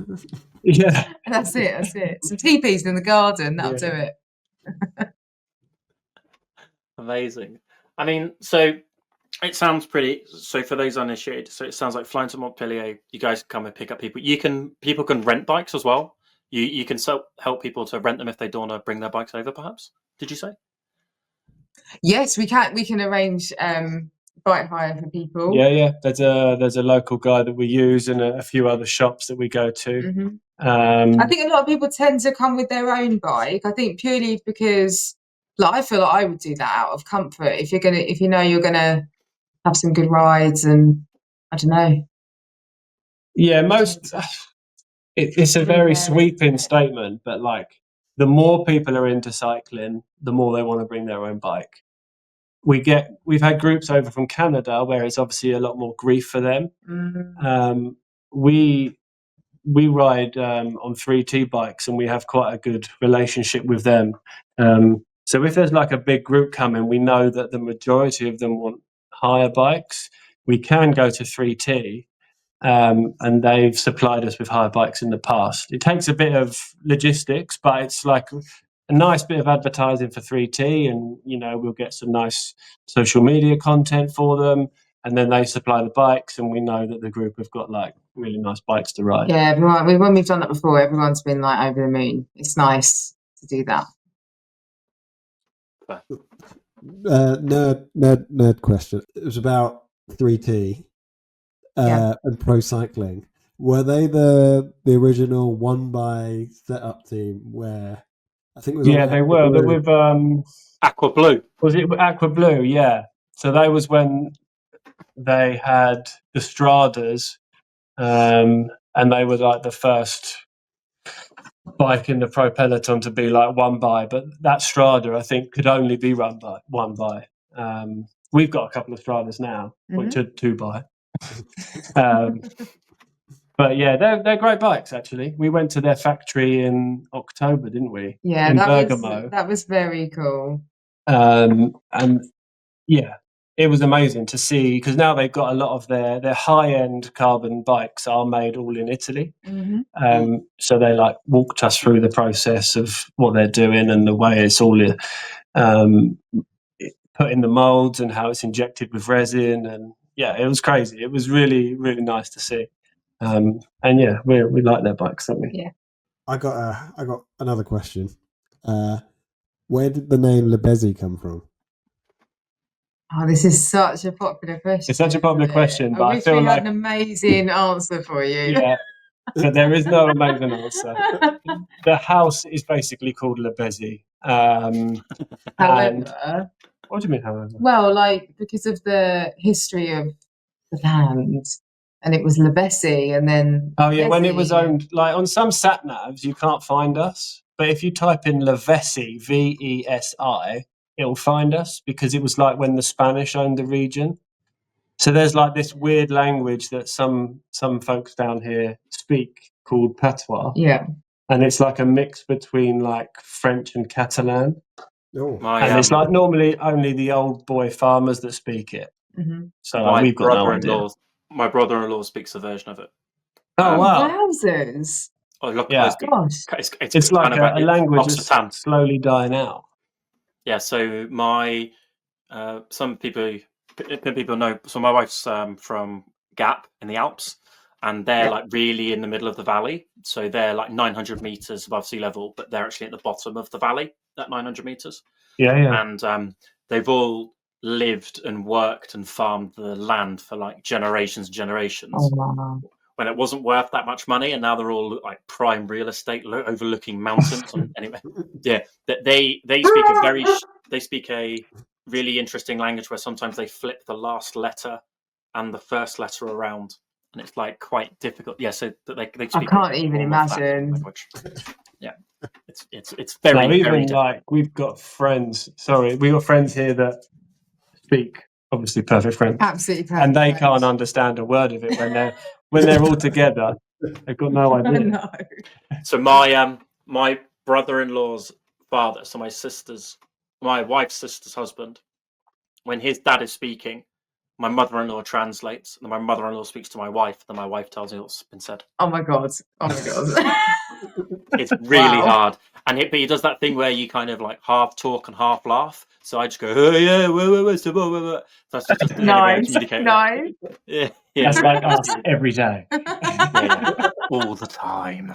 Yeah. That's it. Some teepees in the garden, that'll do it. Amazing. I mean, so it sounds pretty. So for those uninitiated, so it sounds like flying to Montpellier, you guys come and pick up people. People can rent bikes as well. You can help people to rent them if they don't want to bring their bikes over. Perhaps did you say? Yes, we can arrange bike hire for people. Yeah. There's a local guy that we use and a few other shops that we go to. I think a lot of people tend to come with their own bike. I think purely because, like, I feel like I would do that out of comfort. If you know you're gonna have some good rides, and I don't know. Yeah, it's a very sweeping statement, but like the more people are into cycling, the more they want to bring their own bike. We've had groups over from Canada where it's obviously a lot more grief for them. We ride on 3T bikes and we have quite a good relationship with them. So if there's like a big group coming, we know that the majority of them want hire bikes. We can go to 3T, and they've supplied us with hire bikes in the past. It takes a bit of logistics, but it's like a nice bit of advertising for 3T, and we'll get some nice social media content for them. And then they supply the bikes, and we know that the group have got like really nice bikes to ride. Yeah, when we've done that before, everyone's been like over the moon. It's nice to do that. Nerd question. It was about 3T and pro cycling. Were they the original one by setup team? Where I think it was they were, but with Aqua Blue. Was it Aqua Blue? Yeah. So that was when they had the Stradas, and they were like the first bike in the pro peloton to be like one by. But that Strada, I think, could only be run by one by. We've got a couple of Stradas now, which are 2 by. But yeah, they're great bikes. Actually, we went to their factory in October, didn't we? Yeah, in Bergamo. that was very cool. And yeah, it was amazing to see, because now they've got a lot of their high-end carbon bikes are made all in Italy. So they like walked us through the process of what they're doing and the way it's all put in the molds and how it's injected with resin, and yeah, it was crazy. It was really, really nice to see. And yeah, we like their bikes, don't we? Yeah. I got another question. Where did the name Bezy come from? Oh, this is such a popular question. It's such a popular question, but I wish feel we like had an amazing answer for you. yeah, but there is no amazing answer. The house is basically called Le Bezy. However, What do you mean, however? well, like because of the history of the land, and it was Lebesi, and then Oh yeah, when it was Bezy. owned, like on some sat navs, you can't find us. But if you type in Levesi, Vesi, it'll find us, because it was like when the Spanish owned the region. So there's like this weird language that some folks down here speak called patois. Yeah. And it's like a mix between like French and Catalan. Oh. And it's like normally only the old boy farmers that speak it. So like, we've got no idea. My brother-in-law speaks a version of it. Oh wow! Wowzers! Oh look, yeah, it's like a language that's slowly dying out. Yeah, so my some people know. So my wife's from Gap in the Alps, and they're like really in the middle of the valley. So they're like 900 meters above sea level, but they're actually at the bottom of the valley at 900 meters. Yeah. And they've all lived and worked and farmed the land for like generations and generations. Oh, wow. When it wasn't worth that much money, and now they're all like prime real estate overlooking mountains. Anyway, yeah, they speak a really interesting language where sometimes they flip the last letter and the first letter around, and it's like quite difficult. Yeah, so that they speak. I can't even imagine. Yeah, it's very even very like we've got friends. We've got friends here that speak obviously perfect French, absolutely perfect, and they can't understand a word of it when they're all together. They've got no idea. No. So my brother-in-law's father, so my wife's sister's husband, when his dad is speaking, my mother-in-law translates, and then my mother-in-law speaks to my wife, and then my wife tells me what's been said. Oh my god! It's really hard, and he does that thing where you kind of like half talk and half laugh. So I just go, oh yeah, whoa. That's just nice. Yeah, that's like us every day, all the time.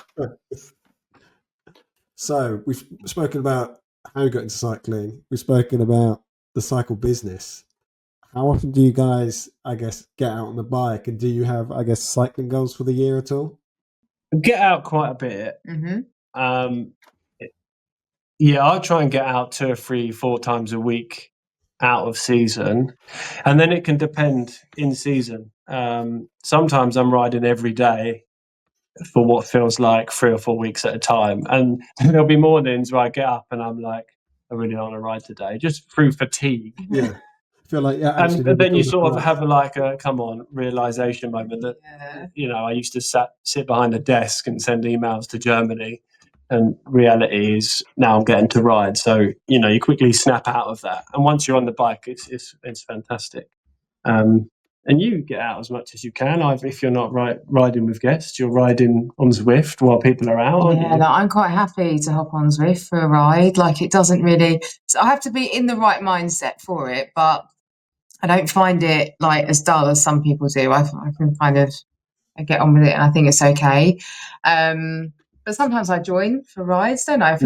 So we've spoken about how you got into cycling. We've spoken about the cycle business. How often do you guys, I guess, get out on the bike, and do you have, I guess, cycling goals for the year at all? Get out quite a bit. Yeah, I'll try and get out 2 or 3, 4 times a week out of season, and then it can depend in season. Sometimes I'm riding every day for what feels like 3 or 4 weeks at a time, and there'll be mornings where I get up and I'm like, I really don't want to ride today, just through fatigue. Yeah. I feel like and then you sort of have like a realization moment that I used to sit behind a desk and send emails to Germany, and reality is now I'm getting to ride. So you quickly snap out of that, and once you're on the bike, it's fantastic. And you get out as much as you can. If you're not riding with guests, you're riding on Zwift while people are out. Yeah, I'm quite happy to hop on Zwift for a ride. Like, it doesn't really. So I have to be in the right mindset for it, but I don't find it like as dull as some people do. I can kind of get on with it, and I think it's okay. But sometimes I join for rides, don't I? If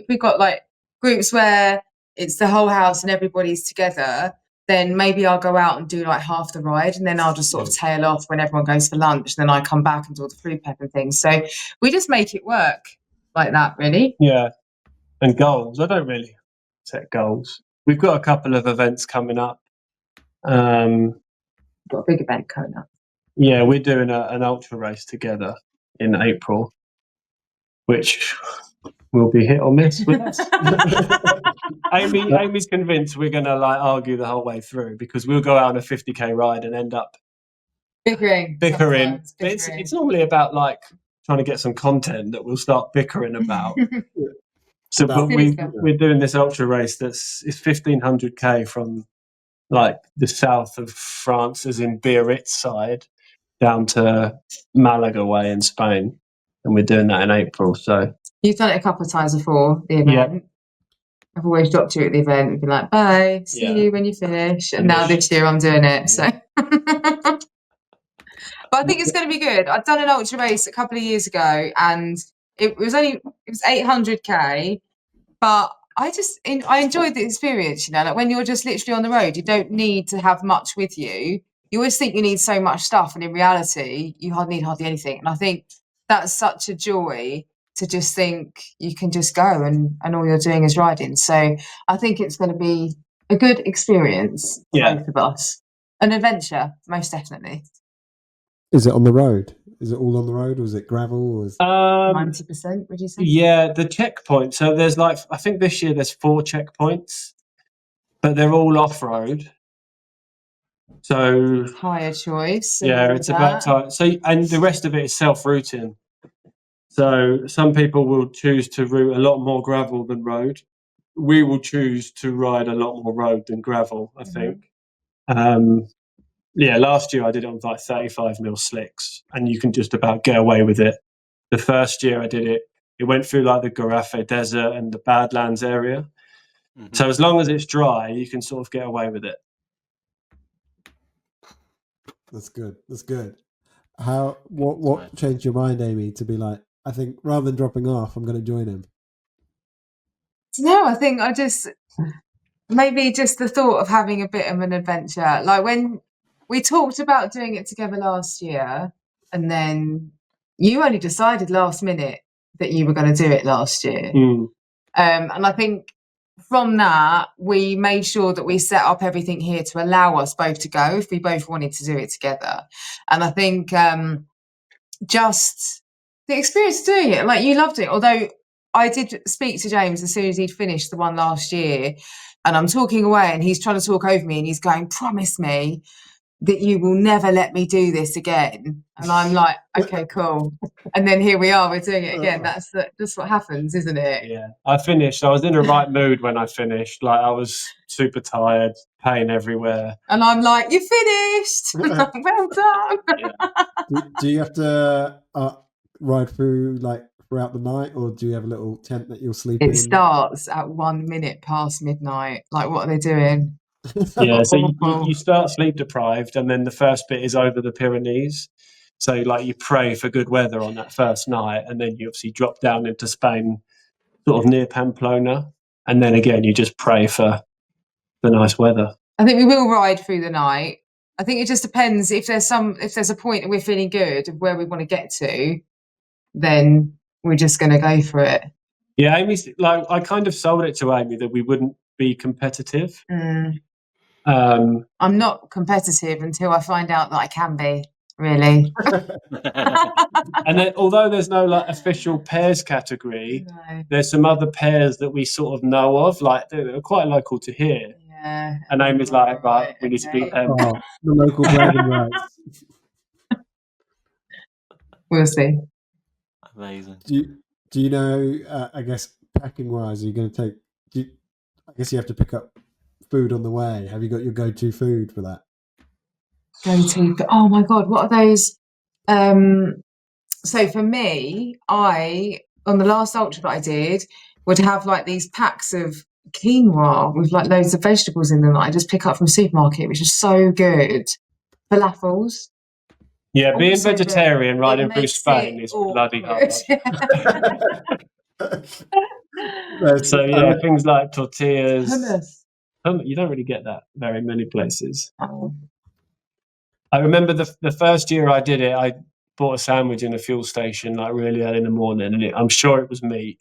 we've got like groups where it's the whole house and everybody's together, then maybe I'll go out and do like half the ride, and then I'll just sort of tail off when everyone goes for lunch. Then I come back and do all the food prep and things. So we just make it work like that, really. Yeah. And goals, I don't really set goals. We've got a couple of events coming up. Got a big event coming up. Yeah, we're doing an ultra race together in April, which will be hit or miss with us. Amy's convinced we're going to like argue the whole way through, because we'll go out on a 50k ride and end up Bickering. It's normally about like trying to get some content that we'll start bickering about. So but we're doing this ultra race it's 1,500k from like the south of France, as in Biarritz side, down to Malaga way in Spain, and we're doing that in April. So you've done it a couple of times before the event. Yeah. I've always dropped you at the event and been like, bye, see you when you finish. And now this year I'm doing it. So but I think it's going to be good. I've done an ultra race a couple of years ago and it was 800k, but I enjoyed the experience, you know, like when you're just literally on the road, you don't need to have much with you. You always think you need so much stuff, and in reality, you need hardly anything. And I think that's such a joy to just think you can just go and all you're doing is riding. So I think it's going to be a good experience for both of us. An adventure, most definitely. Is it on the road? Is it all on the road, or is it gravel? Or is 90%, would you say? Yeah, the checkpoint. So there's I think this year there's 4 checkpoints, but they're all off-road. So higher choice. Yeah, it's about time. So, and the rest of it is self-routing. So some people will choose to route a lot more gravel than road. We will choose to ride a lot more road than gravel, I think. Last year I did it on like 35mm slicks, and you can just about get away with it. The first year I did it, it went through like the Garaffe Desert and the Badlands area. So as long as it's dry, you can sort of get away with it. That's good. What changed your mind, Amy, to be like, I think rather than dropping off, I'm going to join him? No, I think maybe just the thought of having a bit of an adventure. Like when we talked about doing it together last year, and then you only decided last minute that you were going to do it last year. And I think from that, we made sure that we set up everything here to allow us both to go if we both wanted to do it together. And I think just the experience of doing it, like you loved it. Although I did speak to James as soon as he'd finished the one last year, and I'm talking away and he's trying to talk over me and he's going, promise me that you will never let me do this again. And I'm like, okay, cool. And then here we are, we're doing it again. That's what happens, isn't it? Yeah. I finished. I was in the right mood when I finished. Like I was super tired, pain everywhere. And I'm like, you finished. Well done. Do you have to ride through like throughout the night, or do you have a little tent that you'll sleep in? It starts at 1 minute past midnight. Like, what are they doing? Yeah, so you start sleep deprived, and then the first bit is over the Pyrenees. So like you pray for good weather on that first night, and then you obviously drop down into Spain, sort of near Pamplona, and then again you just pray for the nice weather. I think we will ride through the night. I think it just depends if there's a point that we're feeling good of where we want to get to, then we're just going to go for it. Yeah, Amy's like, I kind of sold it to Amy that we wouldn't be competitive. I'm not competitive until I find out that I can be, really. And then, although there's no like official pairs category, there's some other pairs that we sort of know of, like they're quite local to here. Yeah. And Amy's like, right, we need to beat them. The local bragging rights. We'll see. Amazing. Do you know? I guess packing wise, are you going to take? I guess you have to pick up food on the way. Have you got your go-to food for that? Go-to? Oh my god, what are those? So for me, on the last ultra that I did, would have like these packs of quinoa with like loads of vegetables in them that I just pick up from the supermarket, which is so good. Falafels. Yeah, being vegetarian riding through Spain is bloody hard. So yeah, things like tortillas. Hummus. You don't really get that very many places. I remember the first year I did it, I bought a sandwich in a fuel station like really early in the morning, and I'm sure it was meat,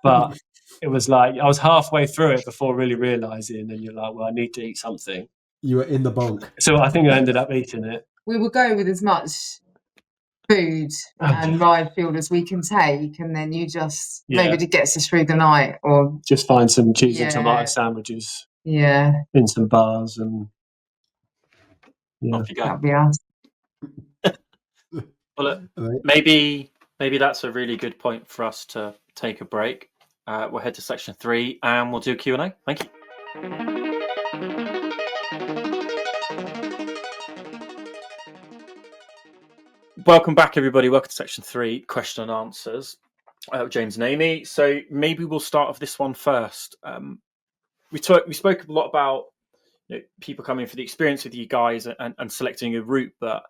but it was like I was halfway through it before really realising, and you're like, well, I need to eat something. You were in the bonk. So I think I ended up eating it. We will go with as much food and ride fuel as we can take, and then you just maybe it gets us through the night, or just find some cheese and tomato sandwiches. Yeah. In some bars, and off you go. That'll be us. Well, look, maybe that's a really good point for us to take a break. We'll head to section 3 and we'll do Q&A. Thank you. Welcome back, everybody. Welcome to section 3, question and answers. James and Amy. So maybe we'll start off this one first. We spoke a lot about people coming for the experience with you guys and selecting a route, but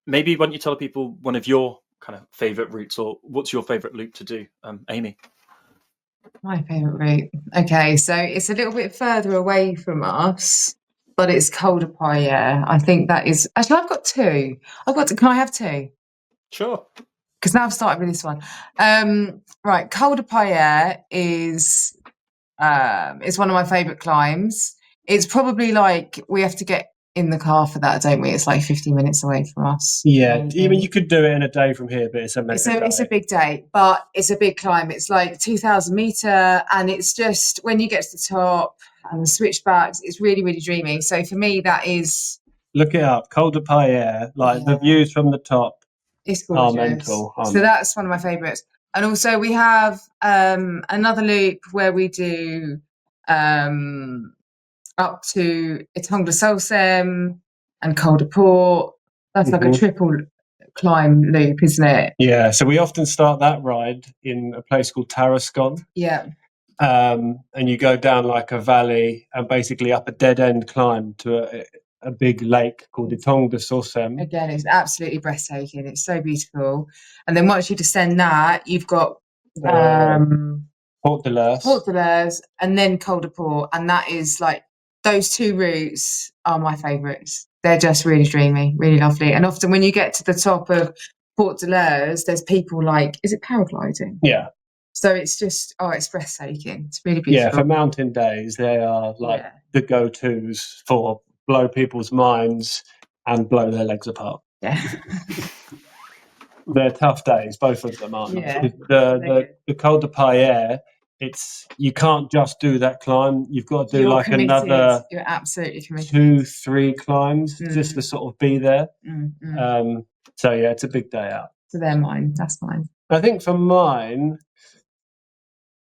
maybe why don't you tell people one of your kind of favourite routes, or what's your favourite loop to do, Amy? My favourite route. Okay, so it's a little bit further away from us, but it's Col de Pyrénées. I think that is actually I've got two. Can I have two? Sure. Because now I've started with this one. Right, Col de Pyrénées is one of my favourite climbs. It's probably like we have to get in the car for that, don't we? It's like 50 minutes away from us. Yeah, even you could do it in a day from here, but it's a big day, but it's a big climb. It's like 2,000 metre, and it's just when you get to the top and the switchbacks, it's really, really dreamy. So for me, that is. Look it up, Col de Pyrénées. Like the views from the top. It's gorgeous. Are mental. So that's one of my favourites. And also we have another loop where we do up to Tongle-Solsem and Col de Port. That's like a triple climb loop, isn't it? Yeah, so we often start that ride in a place called Tarascon. Yeah. And you go down like a valley and basically up a dead end climb to a big lake called the Tongle-Solsem. Again, it's absolutely breathtaking. It's so beautiful. And then once you descend that, you've got Port de l'Ers and then Col de Port, and that is like those two routes are my favourites. They're just really dreamy, really lovely. And often when you get to the top of Port de l'Ers, there's people like, is it paragliding? Yeah. So it's just, it's breathtaking. It's really beautiful. Yeah, for mountain days, they are like the go-tos for blow people's minds and blow their legs apart. Yeah. They're tough days, both of them, aren't they? The Col de Pyrénées, you can't just do that climb. You've got to do another. You're absolutely committed. 2-3 climbs just to sort of be there. So yeah, it's a big day out. So they're mine. That's mine. I think for mine,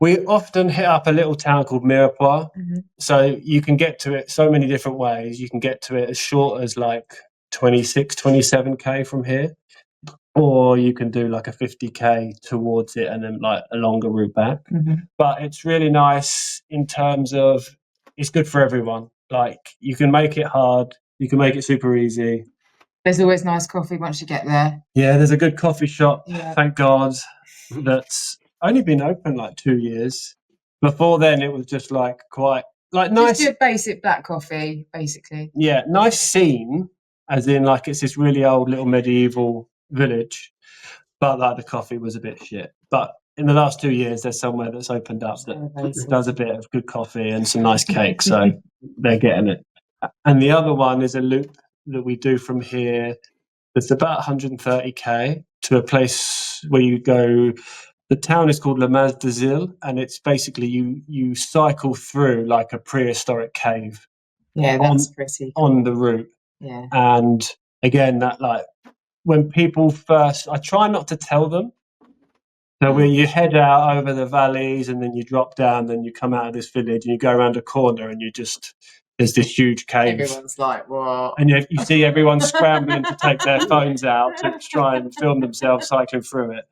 we often hit up a little town called Mirepoix. So you can get to it so many different ways. You can get to it as short as like 26, 27k from here. Or you can do like a 50k towards it and then like a longer route back. But it's really nice in terms of it's good for everyone. Like you can make it hard, you can make it super easy. There's always nice coffee once you get there. Yeah, there's a good coffee shop, thank God, that's only been open like 2 years. Before then it was just like quite like nice. Just a basic black coffee, basically. Yeah, nice scene, as in like it's this really old little medieval village, but like the coffee was a bit shit. But in the last 2 years there's somewhere that's opened up that does a bit of good coffee and some nice cake, so they're getting it. And the other one is a loop that we do from here that's about 130k to a place where you go. The town is called Le Mas des Îles, and it's basically you cycle through like a prehistoric cave. Yeah, that's pretty cool. On the route. Yeah. And again, that like when people first, I try not to tell them. So when you head out over the valleys and then you drop down, then you come out of this village and you go around a corner and there's this huge cave. Everyone's like, what? And you see everyone scrambling to take their phones out to try and film themselves cycling through it.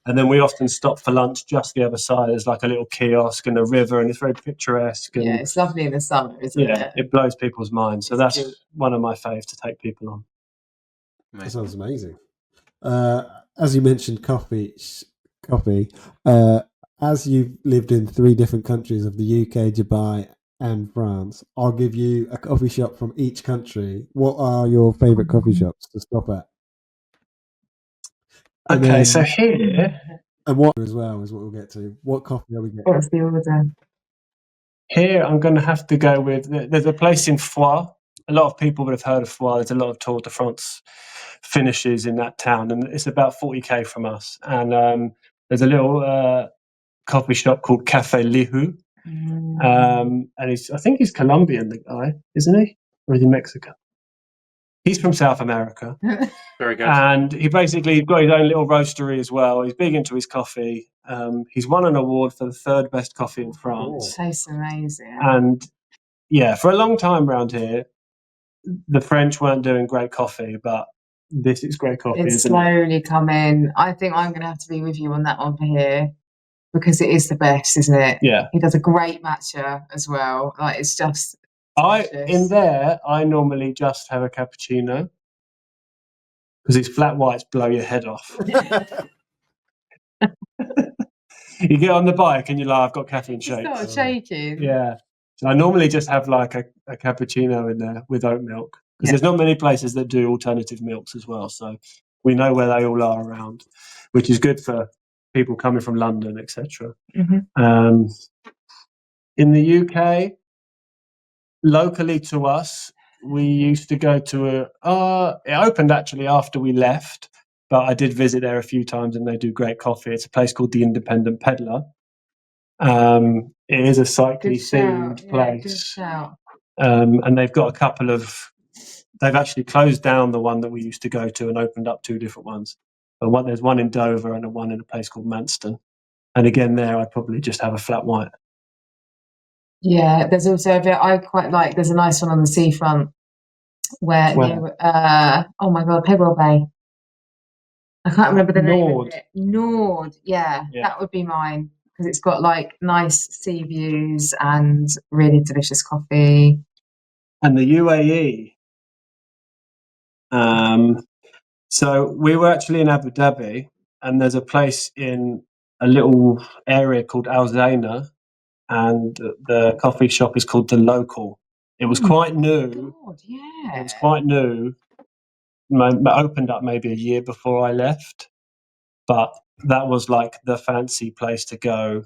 And then we often stop for lunch just the other side. There's like a little kiosk and a river, and it's very picturesque. And, it's lovely in the summer, isn't it? Yeah, it blows people's minds. So that's one of my faves to take people on. That sounds amazing. As you mentioned, coffee. As you've lived in 3 different countries of the UK, Dubai, and France, I'll give you a coffee shop from each country. What are your favourite coffee shops to stop at? Okay, so here... And what as well is what we'll get to. What coffee are we getting? What's the order? Here I'm going to have to go with... There's a place in Foix. A lot of people would have heard of Foix. There's a lot of Tour de France finishes in that town, and it's about 40k from us. And there's a little coffee shop called Café Lihu. And I think he's Colombian, the guy, isn't he? Or is he Mexican? He's from South America. Very good. And he basically got his own little roastery as well. He's big into his coffee. He's won an award for the 3rd best coffee in France. Tastes amazing. And yeah, for a long time around here, the French weren't doing great coffee, but this is great coffee. It's slowly coming. I think I'm going to have to be with you on that one for here because it is the best, isn't it? Yeah. He does a great matcha as well. Like it's just. In there, I normally just have a cappuccino because these flat whites blow your head off. You get on the bike and you're like, I've got caffeine shakes. It's not shaking. Yeah. So I normally just have like a cappuccino in there with oat milk because there's not many places that do alternative milks as well. So we know where they all are around, which is good for people coming from London, etc. Mm-hmm. In the UK, locally to us, we used to go to it opened actually after we left, but I did visit there a few times and they do great coffee. It's a place called the Independent Peddler. It is a cyclists themed place. And they've got a couple of, they've actually closed down the one that we used to go to and opened up 2 different ones. But there's one in Dover and one in a place called Manston. And again, there I'd probably just have a flat white. Yeah, there's also a bit I quite like. There's a nice one on the seafront where oh my god, Pebble Bay. I can't remember the name of it. Nord, yeah, that would be mine because it's got like nice sea views and really delicious coffee. And the UAE. So we were actually in Abu Dhabi, and there's a place in a little area called Al Zaina. And the coffee shop is called The Local. It was quite new. God, yeah. It was quite new. It opened up maybe a year before I left. But that was like the fancy place to go.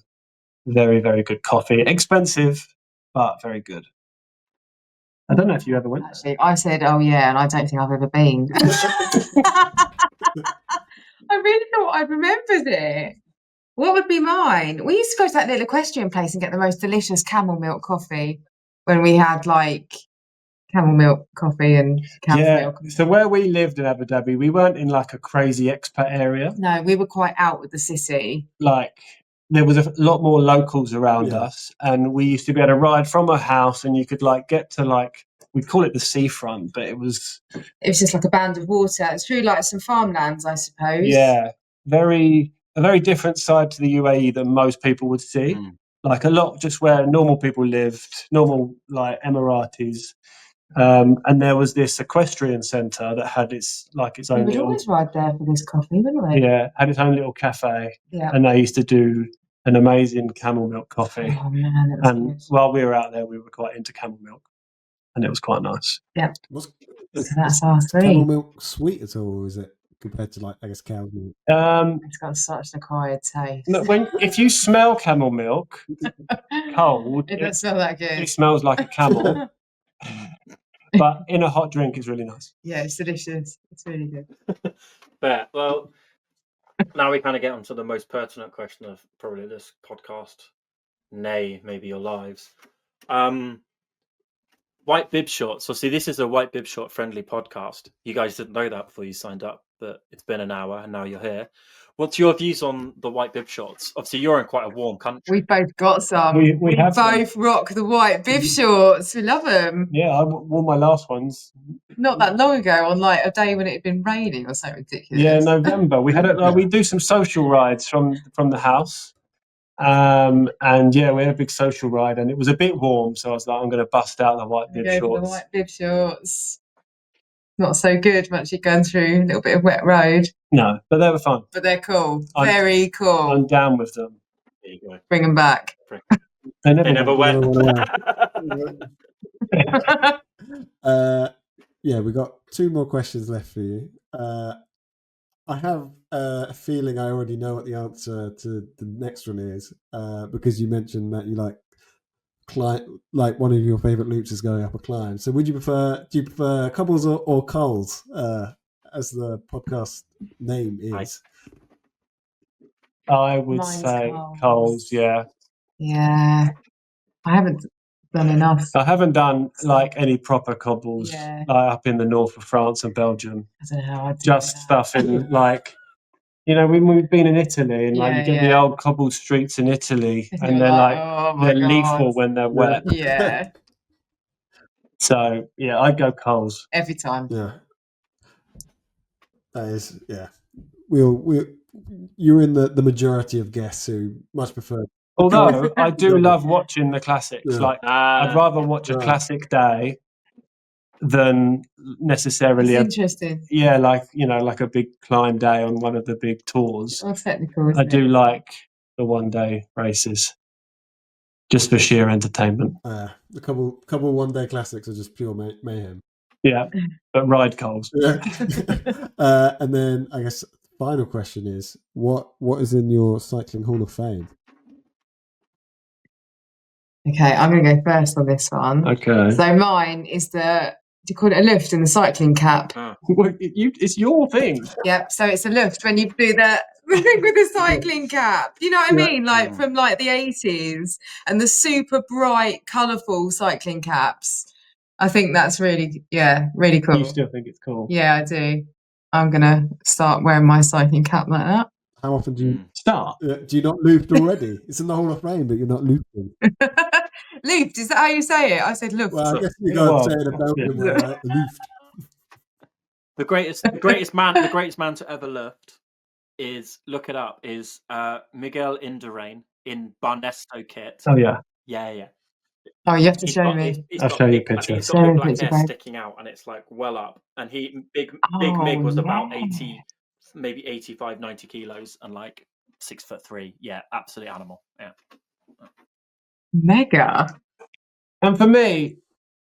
Very, very good coffee. Expensive, but very good. I don't know if you ever went. Actually, I said, oh yeah, and I don't think I've ever been. I really thought I'd remembered it. What would be mine? We used to go to that little equestrian place and get the most delicious camel milk coffee when we had like camel milk coffee and cow's milk. So where we lived in Abu Dhabi, we weren't in like a crazy expat area. No, we were quite out with the city. Like there was a lot more locals around us, and we used to be able to ride from a house, and you could like get to like, we'd call it the seafront, but it was just like a band of water. It's through like some farmlands, I suppose. Yeah, a very different side to the UAE than most people would see. Like a lot just where normal people lived, normal like Emiratis. And there was this equestrian centre that had its own. We would always ride there for this coffee, wouldn't we? Yeah, had its own little cafe. Yeah. And they used to do an amazing camel milk coffee. Oh man, that was good. While we were out there, we were quite into camel milk, and it was quite nice. Yeah. So that's our three. Camel milk sweet at all, or is it compared to like I guess cow's milk? It's got such an acquired taste. Look, if you smell camel milk cold, it doesn't smell that good. It smells like a camel. But in a hot drink, it's really nice. Yeah, it's delicious. It's really good. Fair. Well, now we kind of get onto the most pertinent question of probably this podcast, nay, maybe your lives. White bib shorts. So see, this is a white bib short friendly podcast. You guys didn't know that before you signed up, but it's been an hour and now you're here. What's your views on the white bib shorts? Obviously, you're in quite a warm country. We've both got some. We both rock the white bib shorts. We love them. Yeah, I wore my last ones. Not that long ago, on like a day when it had been raining or something ridiculous. Yeah, November. We had we do some social rides from the house. And yeah, we had a big social ride, and it was a bit warm, so I was like, I'm going to bust out the white bib shorts. The white bib shorts. Not so good once you're going through a little bit of wet road. No, but they were fun. But they're cool. Very cool. I'm down with them. There you go. Bring them back. They never went. Yeah, we got 2 more questions left for you. I have a feeling I already know what the answer to the next one is, because you mentioned that you like one of your favourite loops is going up a climb. So do you prefer Cobbles or Cols, as the podcast name is? I would say Cols, yeah. Yeah. I haven't done enough. I haven't done like any proper cobbles Yeah. like up in the north of France and Belgium. I don't know how I do Just that. stuff in like, you know, when we've been in Italy and like Yeah, you get the old cobble streets in Italy, And and you're they're like oh my they're God. lethal when they're wet. Yeah, So yeah, I'd go Coles. every time. Yeah. That is, yeah. You're in the majority of guests who much prefer. Although I do love watching the classics. Yeah. Like I'd rather watch a classic day than necessarily It's interesting. like, you know, like a big climb day on one of the big tours. Well, technical, I do like the one day races just for sheer entertainment. The couple one day classics are just pure mayhem. Yeah, but ride Coles. Yeah. And then I guess the final question is what is in your cycling hall of fame? Okay, I'm going to go first on this one. Okay. So mine is do you call it a lift in the cycling cap? Well, it's your thing. Yep. So it's a lift when you do the thing with the cycling cap. You know what I mean? Like from like the 80s and the super bright, colourful cycling caps. I think that's really cool. You still think it's cool? Yeah, I do. I'm going to start wearing my cycling cap like that. How often do you start? Do you not looped already? It's in the Hall of Fame, but you're not looping. Looped, is that how you say it? I said looped. Well, I guess you got to say it about right? Looped. The greatest man to ever lift is, look it up, is Miguel Indurain in Barnesto kit. Oh yeah. Yeah. Oh, you have to show me. I'll show you a picture. He's got big black hair sticking out, and it's like well up. And big Mig was about 80, maybe 85, 90 kilos, and like 6'3". Yeah, absolute animal. Yeah. Mega. And for me,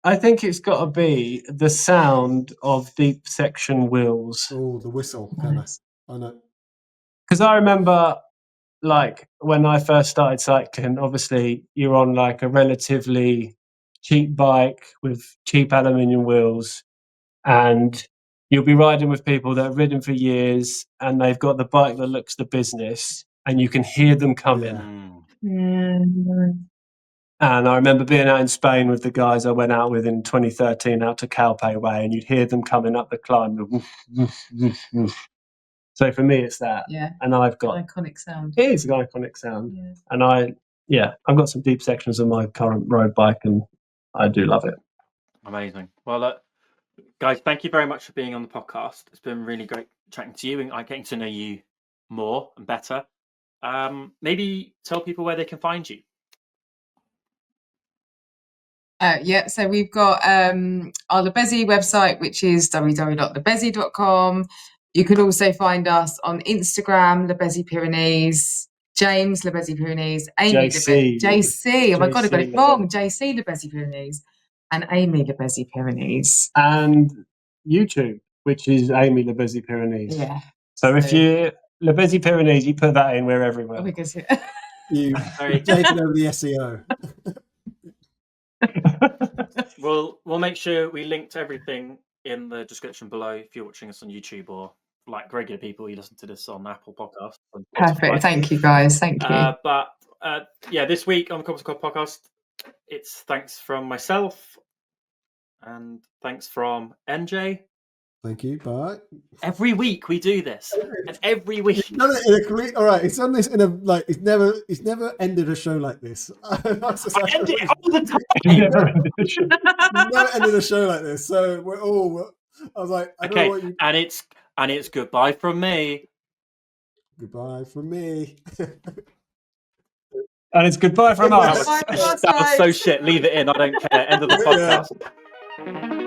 I think it's got to be the sound of deep section wheels. Oh, the whistle, kind of. I know. Because I remember, like, when I first started cycling, obviously you're on like a relatively cheap bike with cheap aluminium wheels, and you'll be riding with people that have ridden for years, and they've got the bike that looks the business, and you can hear them coming. And I remember being out in Spain with the guys I went out with in 2013 out to Calpe Way, and you'd hear them coming up the climb. The woof, woof, woof, woof. So for me, it's that. Yeah. And I've got an iconic sound. It is an iconic sound. Yeah. And I've got some deep sections of my current road bike, and I do love it. Amazing. Well, guys, thank you very much for being on the podcast. It's been really great chatting to you and getting to know you more and better. Maybe tell people where they can find you. So we've got our Bezy website, which is www.thebezy.com. You can also find us on Instagram, Bezy Pyrénées, James Bezy Pyrénées, Amy JC. Oh my God, I got it wrong. JC Bezy Pyrénées and Amy Bezy Pyrénées. And YouTube, which is Amy Bezy Pyrénées. Yeah. So if you Bezy Pyrénées, you put that in, we're everywhere. Oh, because you've taken over the SEO. We'll make sure we link to everything in the description below if you're watching us on YouTube, or like regular people, you listen to this on Apple Podcasts. Perfect. Thank you, guys. Thank you. But this week on the Cobbles Cols podcast, it's thanks from myself and thanks from NJ. Thank you. Bye. Every week we do this, and every week. He's done it in a complete. All right, he's done this in a like. He's never ended a show like this. I end it all the time. Never ended a show like this. So we're all. I was like, I don't know what you. And it's goodbye from me. Goodbye from me. And it's goodbye from us. That was so shit. Leave it in. I don't care. End of the podcast.